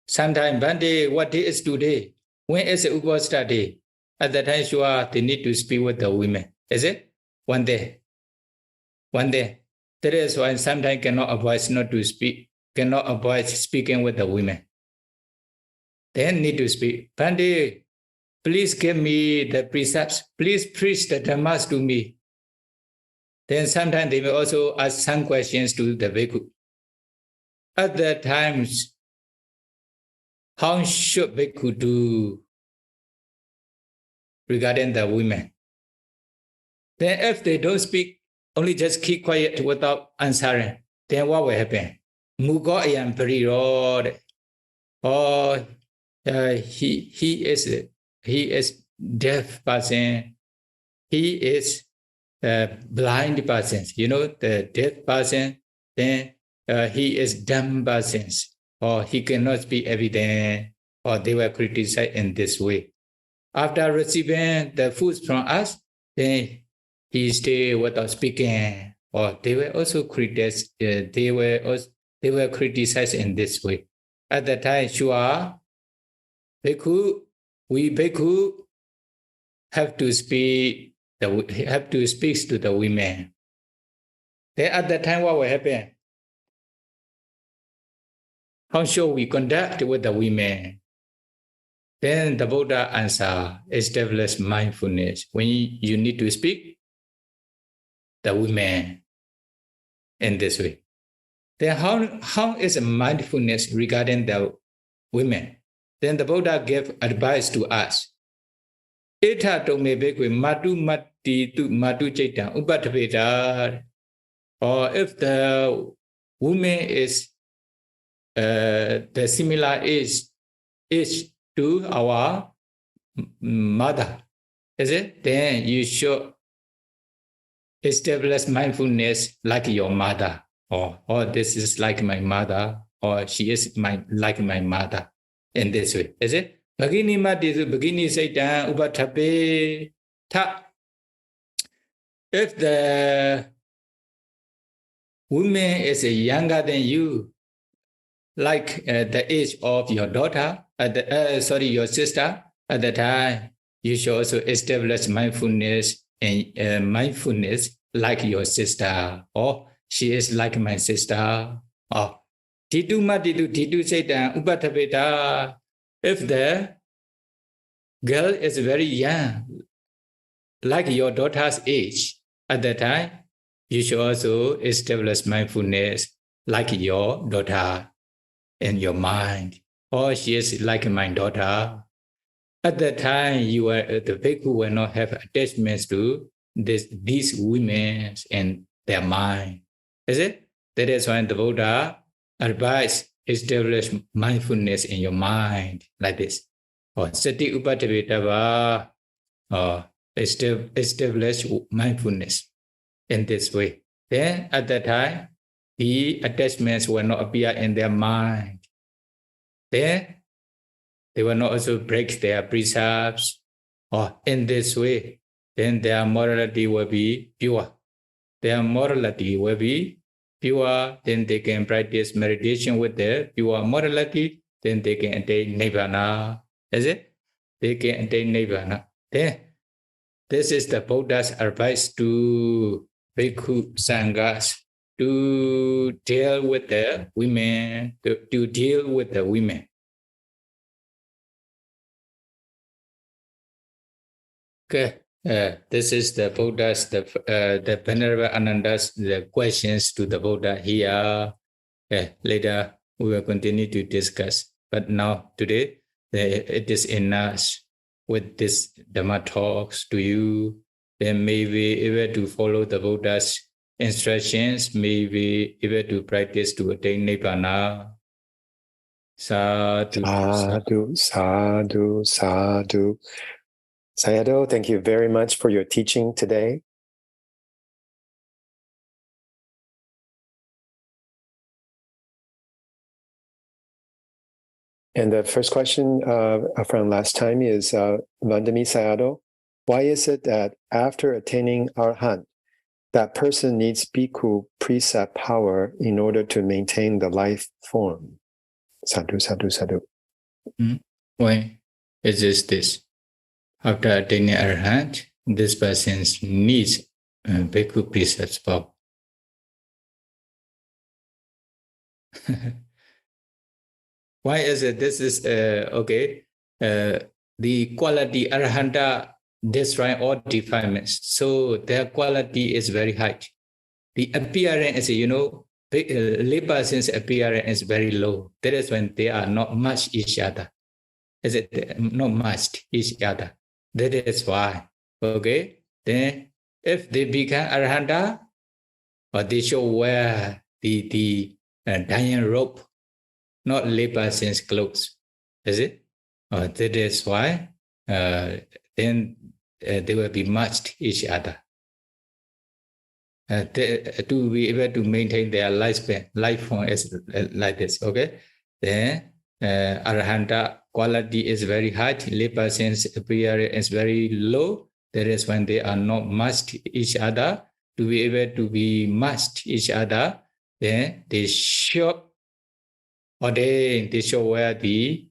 Sometimes Bhante, what day is today? When is the Upasthana day? At that time, sure, they need to speak with the women. Is it? One day. One day. That is why sometimes cannot avoid not to speak, cannot avoid speaking with the women. They need to speak. Bhante, please give me the precepts. Please preach the Dhammas to me. Then sometimes they may also ask some questions to the bhikkhu. At that times, how should bhikkhu do regarding the women? Then if they don't speak, only just keep quiet without answering, then what will happen? Mugo ayam periro. Or he is deaf person. He is blind person. You know, the deaf person, then he is dumb person. Or he cannot speak everything. Or they were criticized in this way. After receiving the food from us, then he stayed without speaking. Or they were also criticized. They were criticized in this way. At the time, sure, we bhikkhu have to speak to the women. Then at that time, what will happen? How should we conduct with the women? Then the Buddha answer, establish mindfulness. When you need to speak, the women in this way. Then how is mindfulness regarding the women? Then the Buddha gave advice to us. Eta tome bhikkhve matu matti tu matu caitan PATVDH. Or if the woman is the similar age to our mother, is it? Then you should establish mindfulness like your mother. Or this is like my mother, or she is like my mother, in this way. Is it? Bhagini mati su bhagini saitan upathape tha. If the woman is younger than you, like the age of your daughter, your sister, at the time, you should also establish mindfulness and mindfulness like your sister, or she is like my sister. Oh, Titu matitu titu saitan upatthapeta. If the girl is very young, like your daughter's age, at that time, you should also establish mindfulness like your daughter in your mind. Or she is like my daughter. At that time, the bhikkhu will not have attachments to these women and their mind. Is it? That is why the Buddha advised establish mindfulness in your mind like this. Or sati upatthapeta, or establish mindfulness in this way. Then at that time, the attachments will not appear in their mind. Then they will not also break their precepts. Or in this way, then their morality will be pure. Their morality will be pure, then they can practice meditation with their pure morality, then they can attain Nibbana. Is it? They can attain Nibbana. Then this is the Buddha's advice to Bhikkhu Sanghas to deal with the women, to deal with the women. Okay. This is the Buddha's, the Venerable Ananda's the questions to the Buddha here. Later we will continue to discuss. But now today it is enough with this Dhamma talks to you. Then maybe able to follow the Buddha's instructions, maybe able to practice to attain Nibbana. Sadhu, sadhu, sadhu, sadhu. Sayadaw, thank you very much for your teaching today. And the first question from last time is Vandami Sayadaw. Why is it that after attaining Arhat, that person needs bhikkhu precept power in order to maintain the life form? Sadhu, sadhu, sadhu. Why is this? After attaining arhat, this person needs bhikkhu precepts for. Why is it? This is okay. The quality arhanta destroy all defilements, so their quality is very high. The appearance is, lay person's appearance is very low. That is when they are not match each other. Is it not matched each other? That is why. Okay. Then if they become arhanta, or they should wear the dying rope, not lay person's clothes. Is it? That is why then they will be matched each other. To be able to maintain their lifespan, life form is like this. Okay. Then arhanta quality is very high, lay person's appearance is very low. That is when they are not matched each other. To be able to be matched each other, then they should, or they should wear the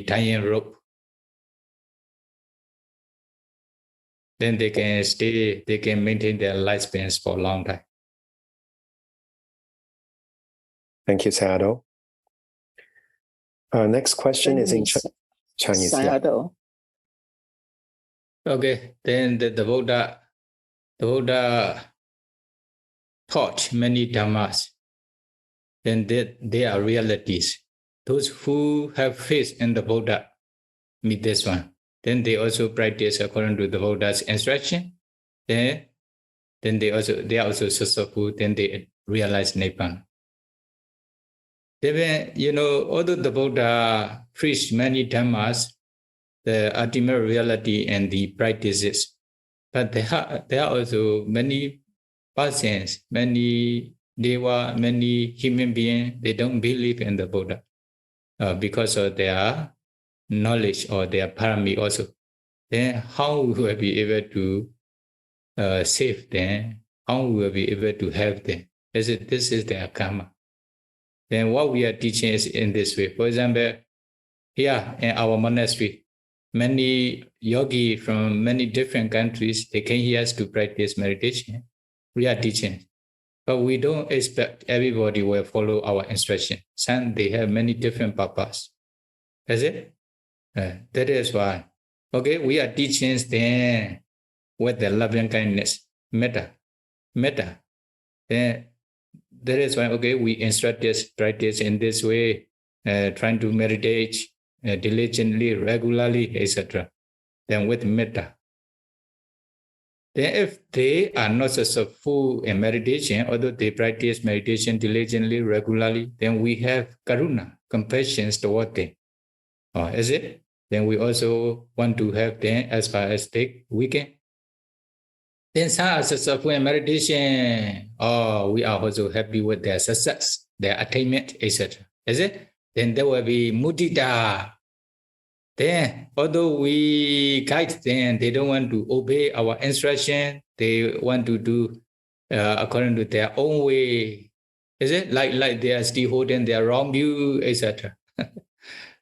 tying rope. Then they can stay, they can maintain their lifespans for a long time. Thank you, Sayadaw. Next question is in Chinese. Sayadaw. Okay, then the Buddha taught many dhammas. Then they are realities. Those who have faith in the Buddha meet this one. Then they also practice according to the Buddha's instruction. Then they are also successful. Then they realize Nibbana. Then, although the Buddha preached many dhammas, the ultimate reality and the practices, but there are also many persons, many deva, many human beings, they don't believe in the Buddha because of their knowledge or their parami also. Then how we will be able to save them? How we will be able to help them? This is their karma. Then what we are teaching is in this way. For example, here in our monastery, many yogis from many different countries, they came here to practice meditation. We are teaching. But we don't expect everybody will follow our instruction. Some, they have many different purposes. Is it? That is why. Okay, we are teaching them with the loving kindness, metta. Then that is why, okay, we instruct this practice in this way, trying to meditate diligently, regularly, etc. Then with metta. Then if they are not successful in meditation, although they practice meditation diligently, regularly, then we have karuna, compassion toward them. Is it? Then we also want to help them as far as we can. Then some are successful in meditation. We are also happy with their success, their attainment, etc. Is it? Then there will be mudita. Then, although we guide them, they don't want to obey our instruction. They want to do according to their own way. Is it? Like they are still holding their wrong view, etc.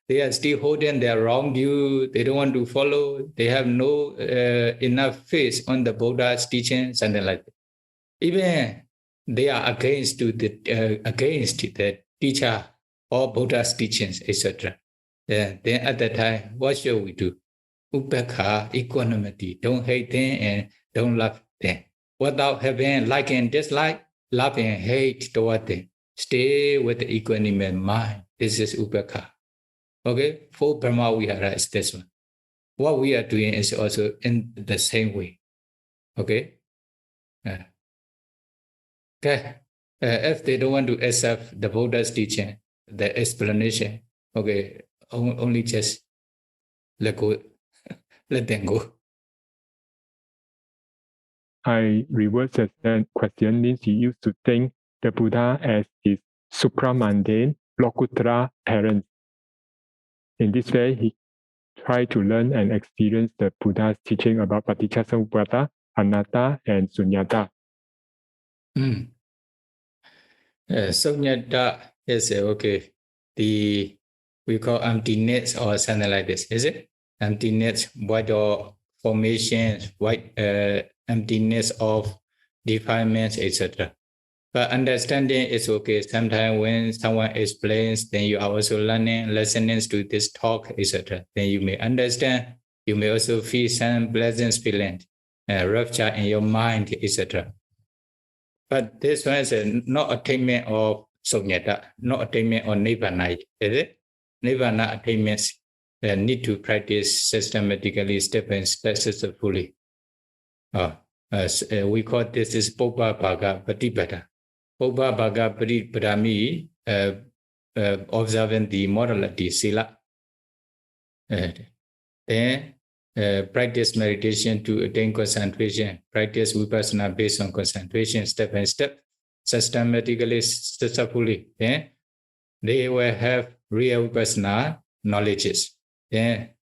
They are still holding their wrong view. They don't want to follow. They have no enough faith on the Buddha's teaching, something like that. Even they are against the teacher or Buddha's teachings, etc. Then at that time, what should we do? Upekha, equanimity. Don't hate them and don't love them. Without having like and dislike, love and hate toward them. Stay with the equanimous mind. This is upekha. Okay, for Brahma Vihara is this one. What we are doing is also in the same way. Okay? Okay. If they don't want to accept the Buddha's teaching, the explanation, okay, only just let them go. I reverse that question means he used to think the Buddha as his supramundane, lokuttara parent. In this way, he tried to learn and experience the Buddha's teaching about paticcasamuppada, anatta, and sunyata. Sunyata is okay. we call emptiness or something like this, is it? Emptiness, void of formation, void, emptiness of defilements, etc. But understanding is okay. Sometimes when someone explains, then you are also listening to this talk, etc. Then you may understand. You may also feel some pleasant feeling, rapture in your mind, etc. But this one is not attainment of sunyata, not attainment of nibbana, is it? Nibbana attainments need to practice systematically, step by step, successfully. We call this is Mahāparinibbāna Patipada. Mahāparinibbāna Patipada means observing the morality, sila. Then practice meditation to attain concentration, practice vipassana based on concentration, step by step, systematically, successfully. Then they will have real vipassana knowledges. Then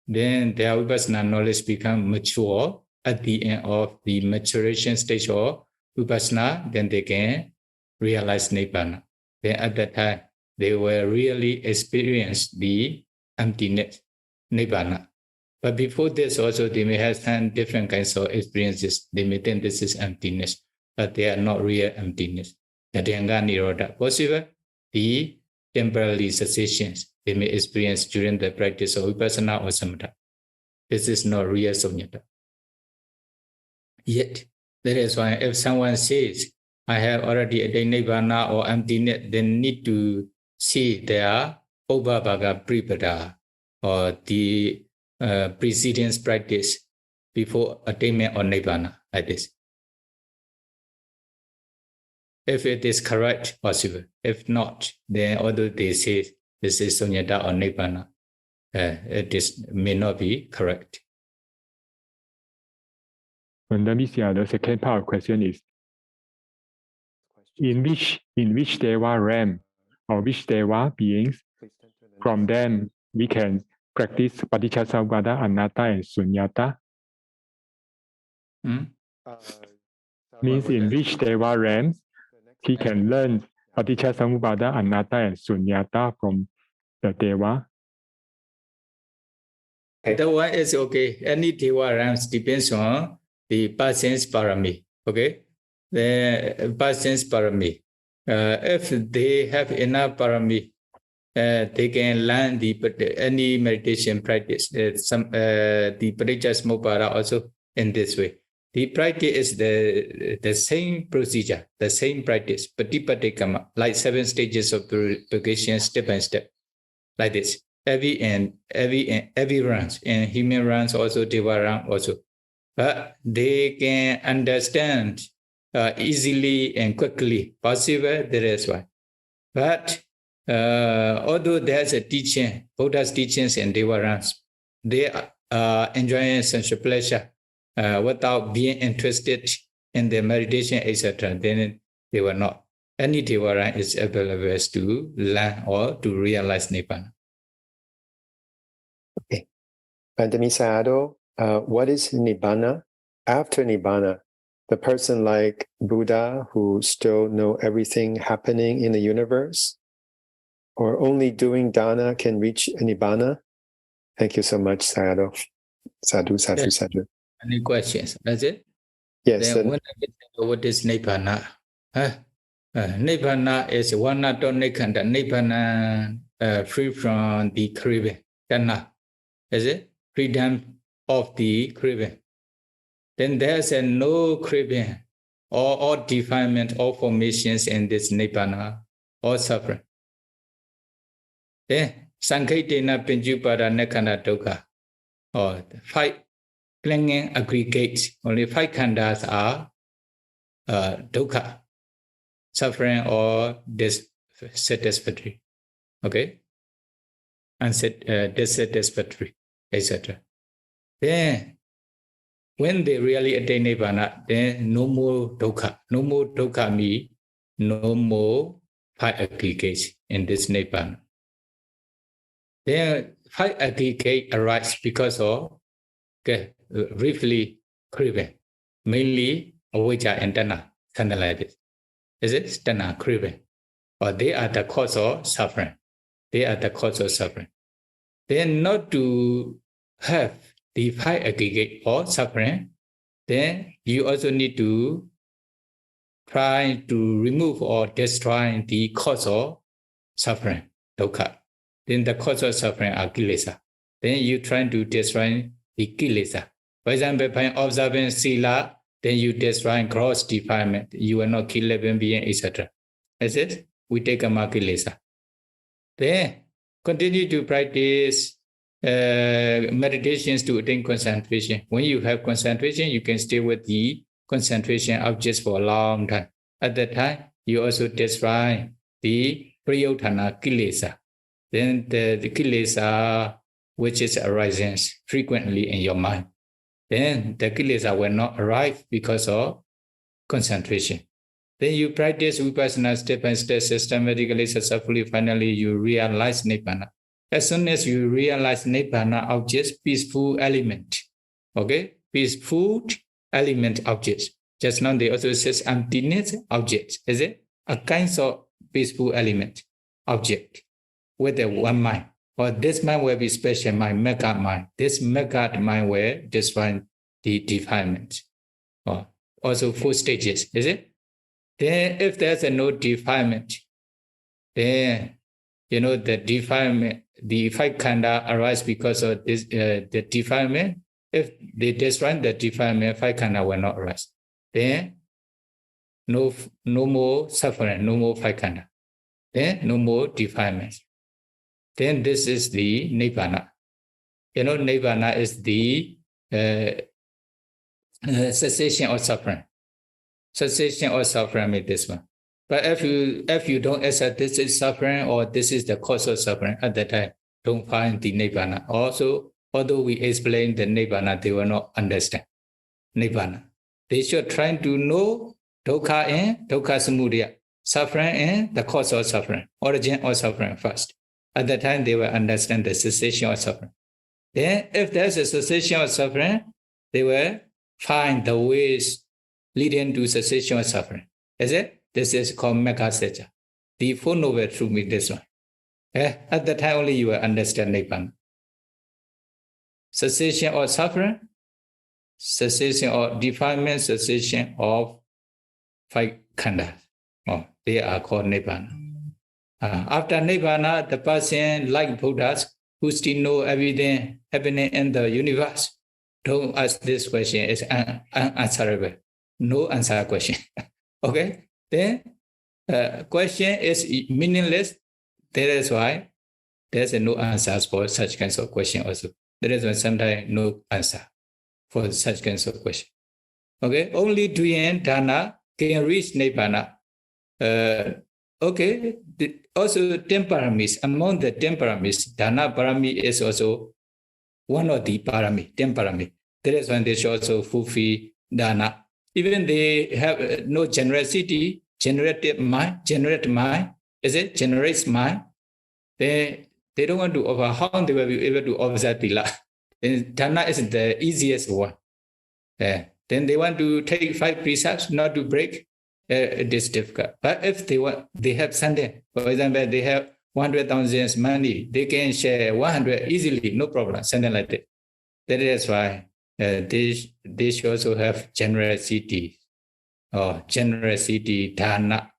their vipassana knowledge become mature at the end of the maturation stage of vipassana, then they can realize nibbana. Then at that time, they will really experience the emptiness, nibbana. But before this also, they may have some different kinds of experiences. They may think this is emptiness, but they are not real emptiness. Yadhyanga nirodha. Possible, the temporary cessations they may experience during the practice of vipassana or samatha. This is not real sunyata. Yet, that is why if someone says, I have already attained nibbana or emptiness, they need to see their Mahāparinibbāna Patipada or the precedence practice before attainment of nibbana, like this. If it is correct, possible. If not, then although they say this is sunyata or nibbana, may not be correct. The second part of the question is, in which deva realm or which deva beings, from them we can practice paticcasamuppada, anatta, and sunyata? Means in which deva realms he can learn paticcasamuppada, anatta, and sunyata from the deva? That one is okay. Any deva realms depends on the person's parami. Okay, the person's parami. If they have enough parami, they can learn any meditation practice. The paticcasamuppada also in this way. The practice is the same procedure, the same practice, patipatikama, like 7 stages of purification, step by step, like this. Every runs, and human runs also, deva run also. But they can understand easily and quickly, possible, that is why. But although there's a teaching, Buddha's teachings and deva runs, they are enjoying sensual pleasure without being interested in their meditation, etc., then they will not. Any deva run is available to learn or to realize nibbana. Okay. Vandami Sayadaw, what is nibbana? After nibbana, the person like Buddha who still know everything happening in the universe, or only doing dana can reach nibbana? Thank you so much, Sayadaw. Sadhu, sadhu, Yes. sadhu. Any questions? That's it? Yes. Then what is nibbana? Nibbana is vanato nikkanda, nibbana free from the craving. Dana. Is it? Freedom of the craving. Then there's no craving or defilement or formations in this nibbana or suffering. Then sankhitena pinjupada nekkanda dukkha, or 5 clinging aggregates. Only 5 khandhas are dukkha, suffering or dissatisfactory. Okay? Dissatisfactory, etc. Then, when they really attain nibbana, then no more dukkha. No more dukkha means no more 5 aggregates in this nibbana. Then 5 aggregates arise because of briefly craving, mainly avijja and tanha, something like this. Is it tanha, craving? Or they are the cause of suffering. They are the cause of suffering. Then not to have the 5 aggregate or suffering, then you also need to try to remove or destroy the cause of suffering, dukkha. Then the cause of suffering are kilesa. Then you try to destroy the kilesa. For example, by observing sila, then you destroy gross defilement. You will not kill living being, etc. That's it. We take a kilesa. Then continue to practice meditations to attain concentration. When you have concentration, you can stay with the concentration objects for a long time. At that time, you also destroy the prayodhana kilesa. Then the kilesa which is arising frequently in your mind. Then the kilesa will not arise because of concentration. Then you practice vipassana step by step, systematically, successfully. Finally, you realize nibbana. As soon as you realize nibbana objects, peaceful element, okay, peaceful element objects. Just now they also says emptiness objects. Is it a kind of peaceful element object with a one mind? Or this mind will be special mind, mega mind. This mega mind will destroy the defilement. Or also 4 stages, is it? Then if there's a no defilement, then you know the defilement, the 5 khanda arise because of this the defilement. If they destroy the defilement, 5 khanda will not arise. Then no more suffering, no more 5 khanda. Then no more defilements. Then this is the nibbana. You know, nibbana is the cessation of suffering. Cessation of suffering is this one. But if you don't accept this is suffering or this is the cause of suffering, at that time, don't find the nibbana. Also, although we explain the nibbana, they will not understand nibbana. They should try to know dukkha and dukkha samudaya, suffering and the cause of suffering, origin of suffering first. At that time, they will understand the cessation of suffering. Then, if there's a cessation of suffering, they will find the ways leading to cessation of suffering. Is it? This is called Mekha Secca. The 4 noble truths mean this one. At that time, only you will understand Nibbana. Cessation of suffering, cessation of defilement, cessation of 5 khandhas. They are called Nibbana. After Nibbana, the person, like Buddhas, who still know everything happening in the universe, don't ask this question. It's unanswerable. No answer question. Okay? Then, question is meaningless. That is why there's no answers for such kinds of question also. That is why sometimes no answer for such kinds of question. Okay? Only doing dana can reach Nibbana. Okay, also 10 paramis. Among the 10 paramis, dana parami is also one of the parami, 10 parami. That is when they should also fulfill dana. Even they have no generosity, generate mind, is it? Generates mind. They don't want to offer. How they will be able to observe tila? Then dana is the easiest one. Then they want to take 5 precepts, not to break. It is difficult. But if they have something, for example, they have 100,000 money, they can share 100 easily, no problem, something like that. That is why they should also have generosity or generosity, dana.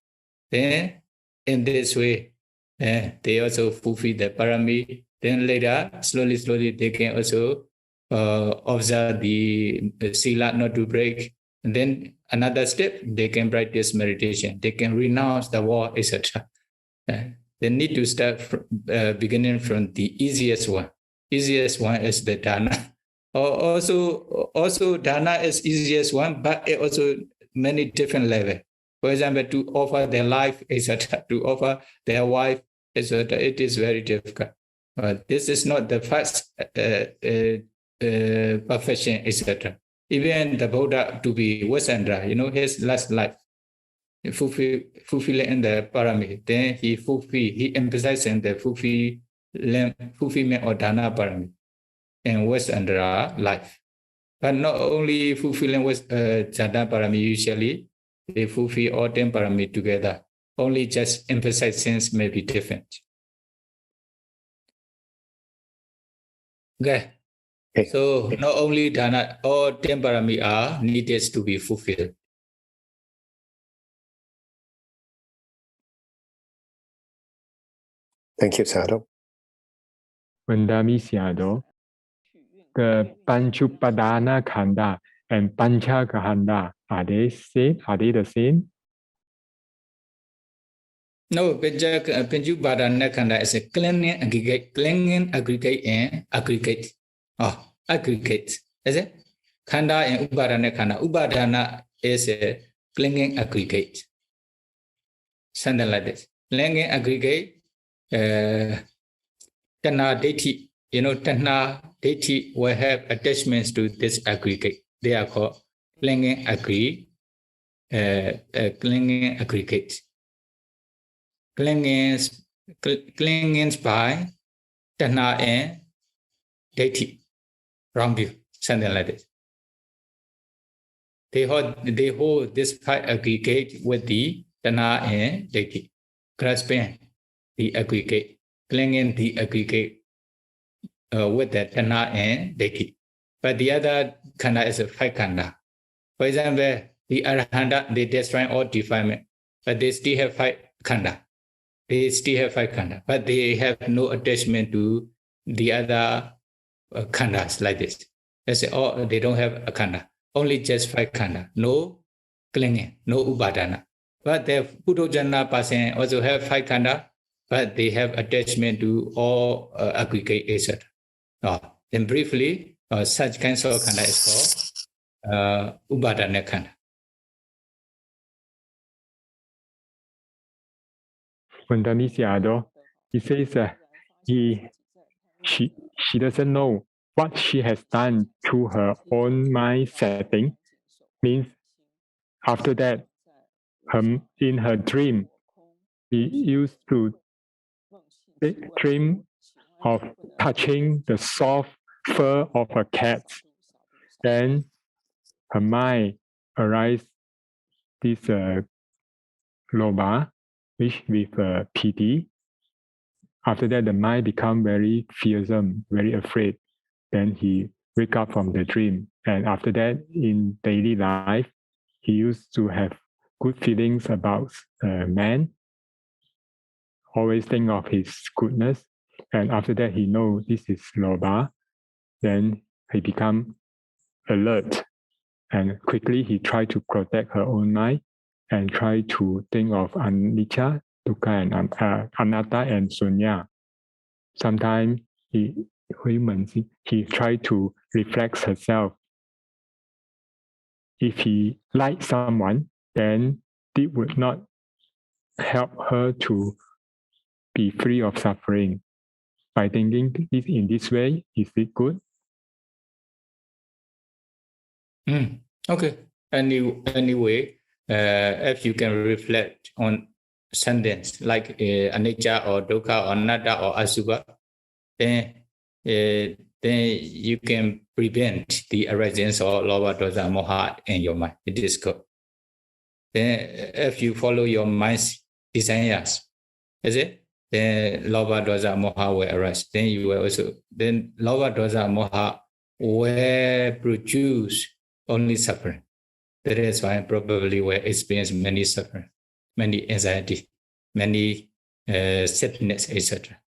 Then in this way, they also fulfill the parami. Then later, slowly, they can also observe the sila not to break. And then another step, they can practice meditation. They can renounce the war, etc. They need to start beginning from the easiest one. Easiest one is the dana. Also dana is easiest one, but it also many different levels. For example, to offer their life, etc., to offer their wife, etc., it is very difficult. This is not the first perfection, etc. Even the Buddha to be Vasandra, his last life, fulfilling the parami, then he emphasized in the fulfillment of dana parami and Vasandra life. But not only fulfilling dana parami, usually they fulfill all 10 parami together. Only just emphasizing may be different. Okay. Okay. So not only dana, all 10 parami are needed to be fulfilled. Thank you, Sadhu. Vandami Sayadaw, the Panchupadana Khanda and Panchakahanda, are they same? Are they the same? No, Panchubadana Khanda is a clinging aggregate and aggregate. Oh, aggregate. Is it? Khanda and Upadana Khanda. Upadana is a clinging aggregate. Something like this. Clinging aggregate, Tana Deiti. You know, Tana Deiti will have attachments to this aggregate. They are called clinging aggregate. Clinging by Tana and Deiti. Wrong view. Something like this. They hold this five aggregate with the Tana and Deiti, grasping the aggregate, clinging the aggregate with the Tana and Deiti. But the other Khanda is a five Khanda. For example, the Arahanta, they destroy all defilement, but they still have five Khanda. They still have five Khanda, but they have no attachment to the other Khandas like this. That's all. They don't have a Khanda. Only just five Khanda. No clinging, no Upadana. But the Puddhojana person also have five Khanda, but they have attachment to all aggregate, etc. Then briefly, such kinds of Khanda is called Upadana Khanda. Vandami Sayadaw, he says she doesn't know what she has done to her own mind setting. Means after that, in her dream, she used to dream of touching the soft fur of a cat. Then her mind arises this lobha, which with pity. After that, the mind become very fearsome, very afraid. Then he wake up from the dream. And after that, in daily life, he used to have good feelings about man, always think of his goodness. And after that, he knows this is lobha. Then he become alert. And quickly he tried to protect her own mind and try to think of anicca, dukkha, and anatta and sunya. Sometimes he tried to reflect herself. If he liked someone, then it would not help her to be free of suffering. By thinking in this way, is it good? Okay. Anyway, if you can reflect on sentence like anicca or dukkha or anatta or asubha, then you can prevent the arising of lobha, dosa, moha in your mind. It is good. Then if you follow your mind's desires, is it? Then lobha, dosa, moha will arise. Then you will also, then lobha, dosa, moha will produce only suffering. That is why probably will experience many suffering, many anxiety, many sadness, etc.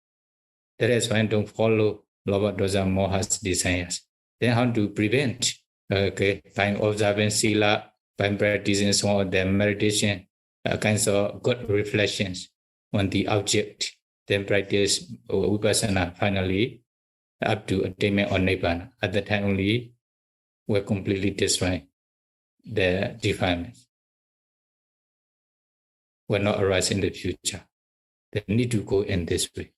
That is why don't follow lobha, dosa, moha's desires. Then how to prevent? Okay, by observing sila, by practicing some of the meditation, kinds of good reflections on the object. Then practice vipassana finally up to attainment of nibbana. At that time only, will completely destroy the defilements. Will not arise in the future. They need to go in this way.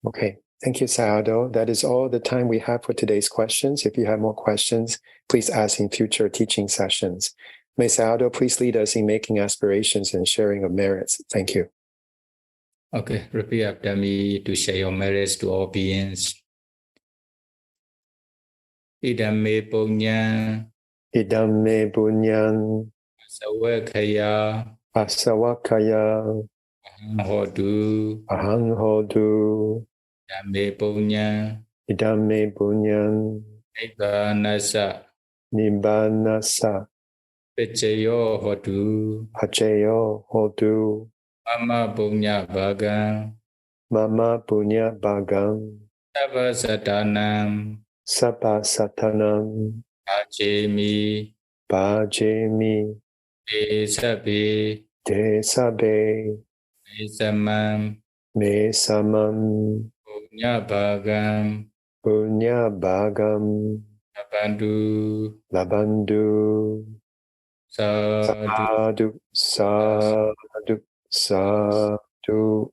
Okay. Thank you, Sayadaw. That is all the time we have for today's questions. If you have more questions, please ask in future teaching sessions. May Sayadaw please lead us in making aspirations and sharing of merits. Thank you. Okay, repeat after me to share your merits to all beings. Idam me punyam. Idam me punyam. Asawakaya. Asawakaya. Aham hodu. Aham hodu. Dhamme punya Idame Bunyan Nibbanasa Nibbanasa Pichayo hotu Pachayo Hodu Mama punya bhagang Mama Punya Bhagam Sabba satanam Sabba Satanam Ajemi Bhajemi Desabe Desabe Desamam Me Samam Punya bhagang Punya Bhagam Labandu Labandu Sadhu Sadhu Sadhu Sadhu